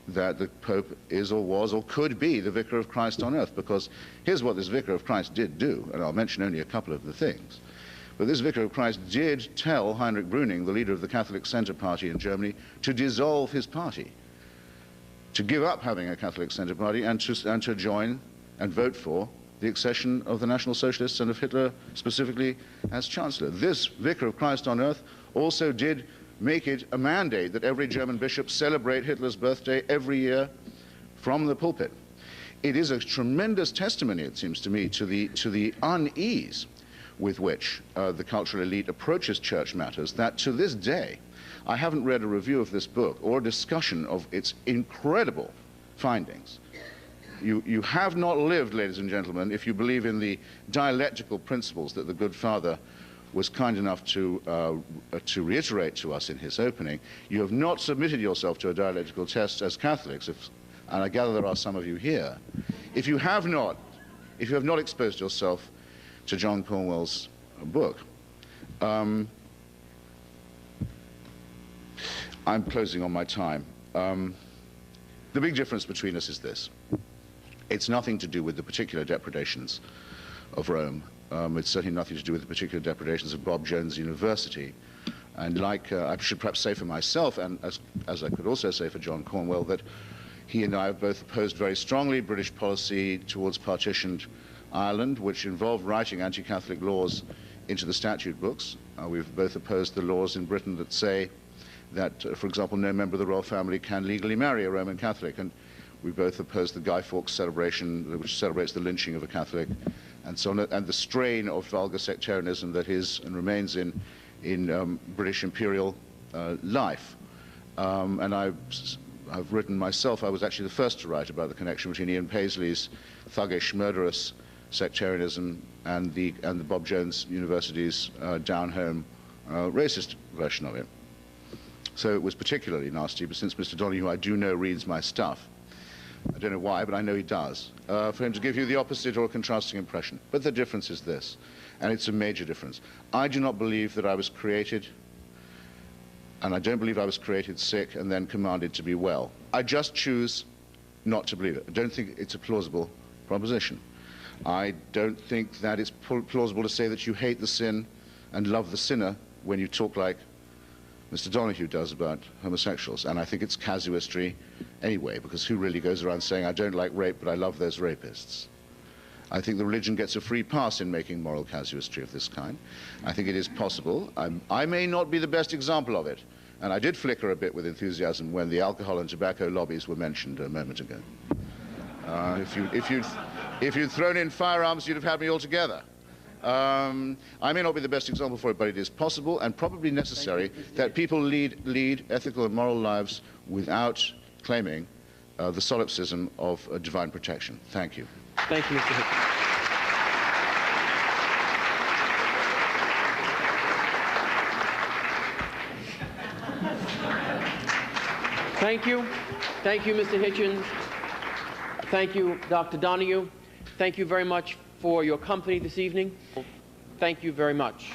Speaker 3: that the Pope is or was or could be the Vicar of Christ on earth, because here's what this Vicar of Christ did do, and I'll mention only a couple of the things. But this Vicar of Christ did tell Heinrich Brüning, the leader of the Catholic Center Party in Germany, to dissolve his party, to give up having a Catholic Center Party and to join and vote for the accession of the National Socialists and of Hitler specifically as Chancellor. This Vicar of Christ on earth also did make it a mandate that every German bishop celebrate Hitler's birthday every year from the pulpit. It is a tremendous testimony, it seems to me, to the unease with which the cultural elite approaches church matters, that to this day, I haven't read a review of this book or a discussion of its incredible findings. You have not lived, ladies and gentlemen, if you believe in the dialectical principles that the good Father was kind enough to reiterate to us in his opening. You have not submitted yourself to a dialectical test as Catholics, and I gather there are some of you here. If you have not exposed yourself to John Cornwell's book, I'm closing on my time. The big difference between us is this. It's nothing to do with the particular depredations of Rome. It's certainly nothing to do with the particular depredations of Bob Jones University. And like I should perhaps say for myself, and as I could also say for John Cornwell, that he and I have both opposed very strongly British policy towards partitioned Ireland, which involved writing anti-Catholic laws into the statute books. We've both opposed the laws in Britain that say that, for example, no member of the royal family can legally marry a Roman Catholic. And We both oppose the Guy Fawkes celebration, which celebrates the lynching of a Catholic, and so on, and the strain of vulgar sectarianism that is and remains in British imperial life. And I've written myself, I was actually the first to write about the connection between Ian Paisley's thuggish, murderous sectarianism and the Bob Jones University's down-home racist version of it. So it was particularly nasty, but since Mr. Donohue, I do know, reads my stuff, I don't know why, but I know he does, for him to give you the opposite or a contrasting impression. But the difference is this, and it's a major difference. I do not believe that I was created, and I don't believe I was created sick and then commanded to be well. I just choose not to believe it. I don't think it's a plausible proposition. I don't think that it's plausible to say that you hate the sin and love the sinner when you talk like Mr. Donohue does about homosexuals. And I think it's casuistry anyway, because who really goes around saying, I don't like rape, but I love those rapists? I think the religion gets a free pass in making moral casuistry of this kind. I think it is possible. I may not be the best example of it, and I did flicker a bit with enthusiasm when the alcohol and tobacco lobbies were mentioned a moment ago. If you'd thrown in firearms, you'd have had me altogether. I may not be the best example for it, but it is possible and probably necessary that people lead ethical and moral lives without claiming the solipsism of divine protection. Thank you.
Speaker 1: Thank you, Mr. Hitchens. Thank you. Thank you, Mr. Hitchens. Thank you, Dr. Donohue. Thank you very much for your company this evening. Thank you very much.